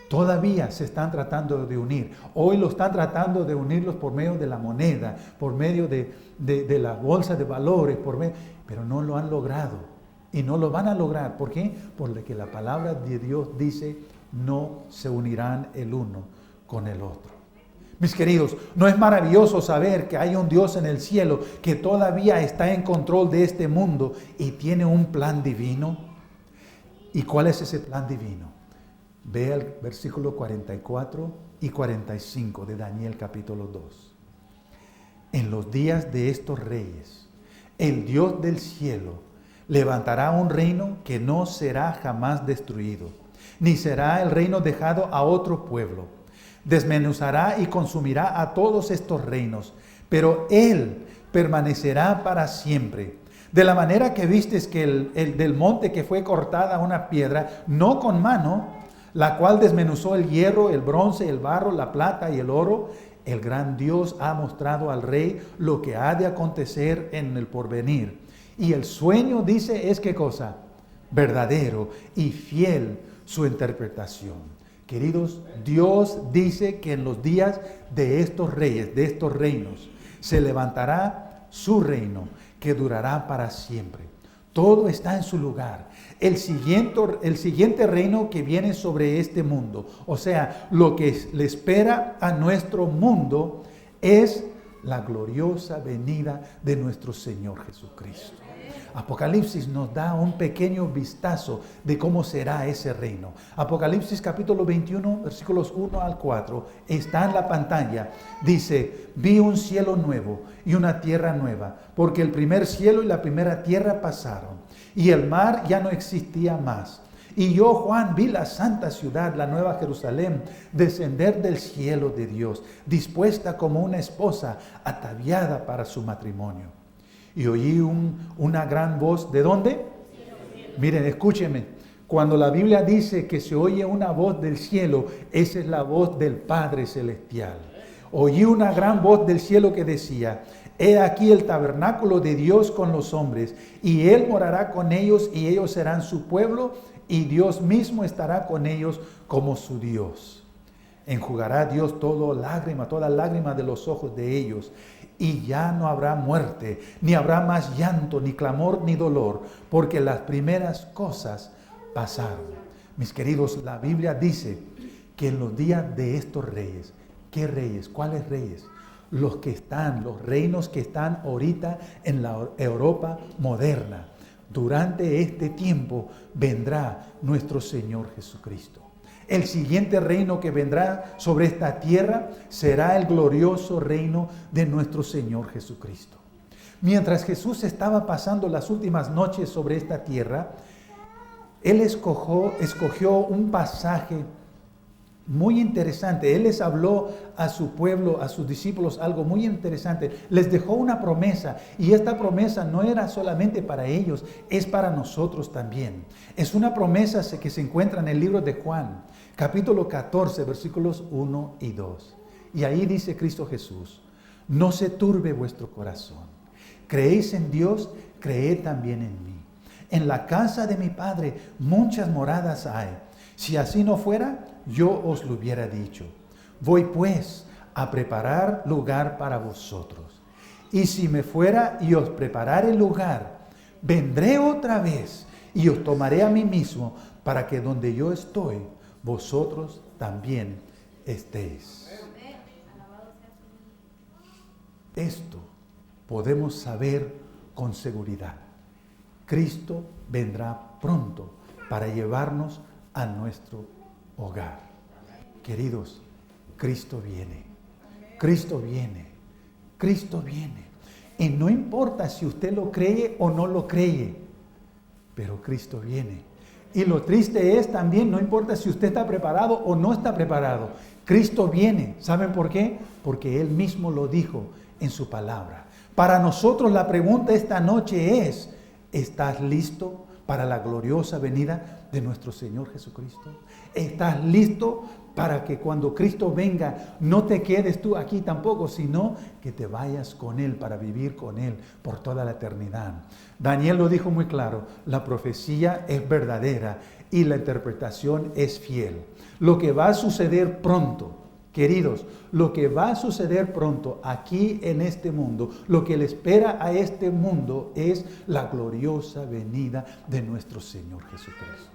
Todavía se están tratando de unir. Hoy lo están tratando de unirlos por medio de la moneda, por medio de la bolsa de valores, pero no lo han logrado. Y no lo van a lograr. ¿Por qué? Porque la palabra de Dios dice, no se unirán el uno con el otro. Mis queridos, ¿no es maravilloso saber que hay un Dios en el cielo que todavía está en control de este mundo y tiene un plan divino? ¿Y cuál es ese plan divino? Ve el versículo 44 y 45 de Daniel capítulo 2. En los días de estos reyes, el Dios del cielo levantará un reino que no será jamás destruido, ni será el reino dejado a otro pueblo. Desmenuzará y consumirá a todos estos reinos, pero Él permanecerá para siempre. De la manera que vistes que el del monte que fue cortada una piedra, no con mano, la cual desmenuzó el hierro, el bronce, el barro, la plata y el oro, el gran Dios ha mostrado al rey lo que ha de acontecer en el porvenir. Y el sueño, dice, es ¿qué cosa? Verdadero y fiel su interpretación. Queridos, Dios dice que en los días de estos reyes, de estos reinos, se levantará su reino que durará para siempre. Todo está en su lugar. El siguiente reino que viene sobre este mundo, o sea, lo que le espera a nuestro mundo es la gloriosa venida de nuestro Señor Jesucristo. Apocalipsis nos da un pequeño vistazo de cómo será ese reino. Apocalipsis capítulo 21, versículos 1 al 4, está en la pantalla. Dice, vi un cielo nuevo y una tierra nueva, porque el primer cielo y la primera tierra pasaron, y el mar ya no existía más. Y yo, Juan, vi la santa ciudad, la nueva Jerusalén, descender del cielo de Dios, dispuesta como una esposa ataviada para su matrimonio. Y oí una gran voz, ¿de dónde? Miren, escúchenme. Cuando la Biblia dice que se oye una voz del cielo, esa es la voz del Padre Celestial. Oí una gran voz del cielo que decía, he aquí el tabernáculo de Dios con los hombres, y Él morará con ellos, y ellos serán su pueblo, y Dios mismo estará con ellos como su Dios. Enjugará Dios toda lágrima de los ojos de ellos. Y ya no habrá muerte, ni habrá más llanto, ni clamor, ni dolor, porque las primeras cosas pasaron. Mis queridos, la Biblia dice que en los días de estos reyes, ¿qué reyes? ¿Cuáles reyes? Los reinos que están ahorita en la Europa moderna. Durante este tiempo vendrá nuestro Señor Jesucristo. El siguiente reino que vendrá sobre esta tierra será el glorioso reino de nuestro Señor Jesucristo. Mientras Jesús estaba pasando las últimas noches sobre esta tierra, Él escogió un pasaje muy interesante. Él les habló a su pueblo, a sus discípulos, algo muy interesante. Les dejó una promesa, y esta promesa no era solamente para ellos, es para nosotros también. Es una promesa que se encuentra en el libro de Juan, capítulo 14, versículos 1 y 2. Y ahí dice Cristo Jesús: no se turbe vuestro corazón. Creéis en Dios, creed también en mí. En la casa de mi Padre muchas moradas hay. Si así no fuera, yo os lo hubiera dicho. Voy pues a preparar lugar para vosotros. Y si me fuera y os preparare lugar, vendré otra vez y os tomaré a mí mismo, para que donde yo estoy, vosotros también estéis. Esto podemos saber con seguridad. Cristo vendrá pronto para llevarnos a nuestro hogar. Queridos, Cristo viene. Cristo viene. Cristo viene. Y no importa si usted lo cree o no lo cree, pero Cristo viene. Y lo triste es también, no importa si usted está preparado o no está preparado, Cristo viene. ¿Saben por qué? Porque Él mismo lo dijo en su palabra. Para nosotros la pregunta esta noche es: ¿estás listo para la gloriosa venida de nuestro Señor Jesucristo? ¿Estás listo para que cuando Cristo venga no te quedes tú aquí tampoco, sino que te vayas con Él para vivir con Él por toda la eternidad? Daniel lo dijo muy claro: la profecía es verdadera y la interpretación es fiel. Lo que va a suceder pronto, queridos, lo que va a suceder pronto aquí en este mundo, lo que le espera a este mundo es la gloriosa venida de nuestro Señor Jesucristo.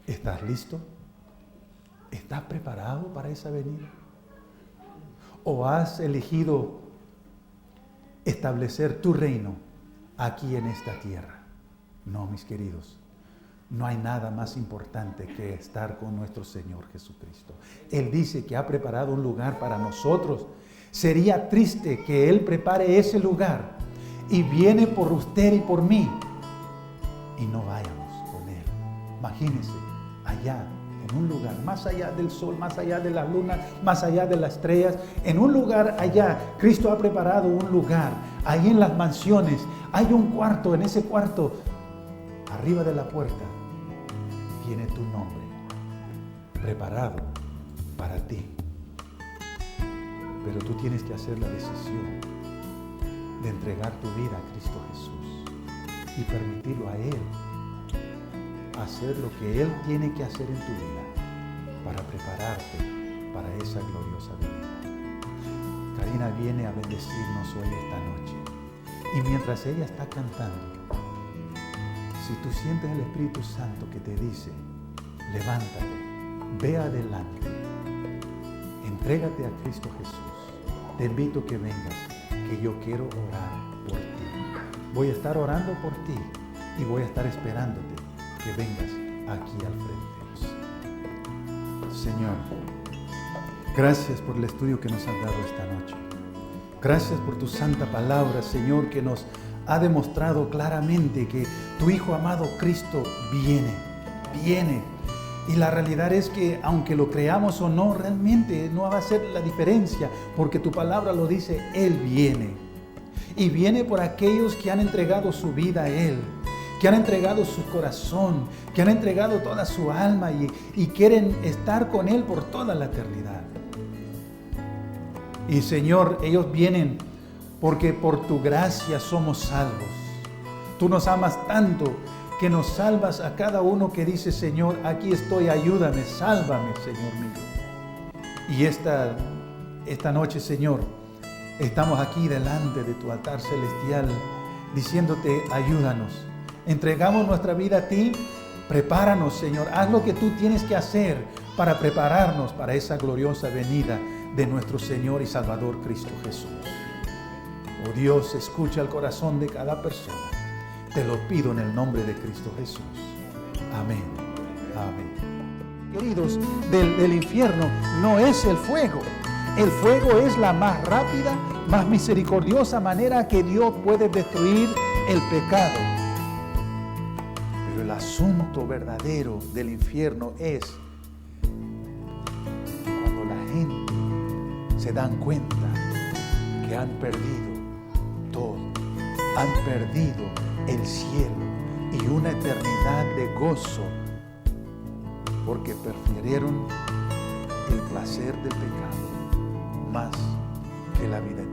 ¿Estás listo? ¿Estás preparado para esa venida? ¿O has elegido establecer tu reino aquí en esta tierra? No, mis queridos. No hay nada más importante que estar con nuestro Señor Jesucristo. Él dice que ha preparado un lugar para nosotros. Sería triste que Él prepare ese lugar y viene por usted y por mí y no vayamos con Él. Imagínense, allá, en un lugar, más allá del sol, más allá de la luna, más allá de las estrellas, en un lugar allá, Cristo ha preparado un lugar. Ahí en las mansiones hay un cuarto. En ese cuarto, arriba de la puerta, tiene tu nombre preparado para ti. Pero tú tienes que hacer la decisión de entregar tu vida a Cristo Jesús y permitirlo a Él hacer lo que Él tiene que hacer en tu vida para prepararte para esa gloriosa venida. Karina viene a bendecirnos hoy esta noche, y mientras ella está cantando, si tú sientes el Espíritu Santo que te dice: levántate, ve adelante, entrégate a Cristo Jesús, te invito a que vengas, que yo quiero orar por ti. Voy a estar orando por ti y voy a estar esperándote que vengas aquí al frente. Señor, gracias por el estudio que nos has dado esta noche. Gracias por tu santa palabra, Señor, que nos ha demostrado claramente que tu Hijo amado Cristo viene. Y la realidad es que, aunque lo creamos o no, realmente no va a hacer la diferencia, porque tu palabra lo dice: Él viene. Y viene por aquellos que han entregado su vida a Él, que han entregado su corazón, que han entregado toda su alma y quieren estar con Él por toda la eternidad. Y Señor, ellos vienen porque por tu gracia somos salvos. Tú nos amas tanto que nos salvas a cada uno que dice, Señor, aquí estoy, ayúdame, sálvame, Señor mío. Y esta noche, Señor, estamos aquí delante de tu altar celestial, diciéndote, ayúdanos. Entregamos nuestra vida a ti. Prepáranos, Señor. Haz lo que tú tienes que hacer para prepararnos para esa gloriosa venida de nuestro Señor y Salvador Cristo Jesús. Oh Dios, escucha el corazón de cada persona. Te lo pido en el nombre de Cristo Jesús. Amén. Amén. Queridos, del infierno no es el fuego. El fuego es la más rápida, más misericordiosa manera que Dios puede destruir el pecado. Pero el asunto verdadero del infierno es cuando la gente se dan cuenta que han perdido todo. Han perdido el cielo y una eternidad de gozo porque prefirieron el placer del pecado más que la vida eterna.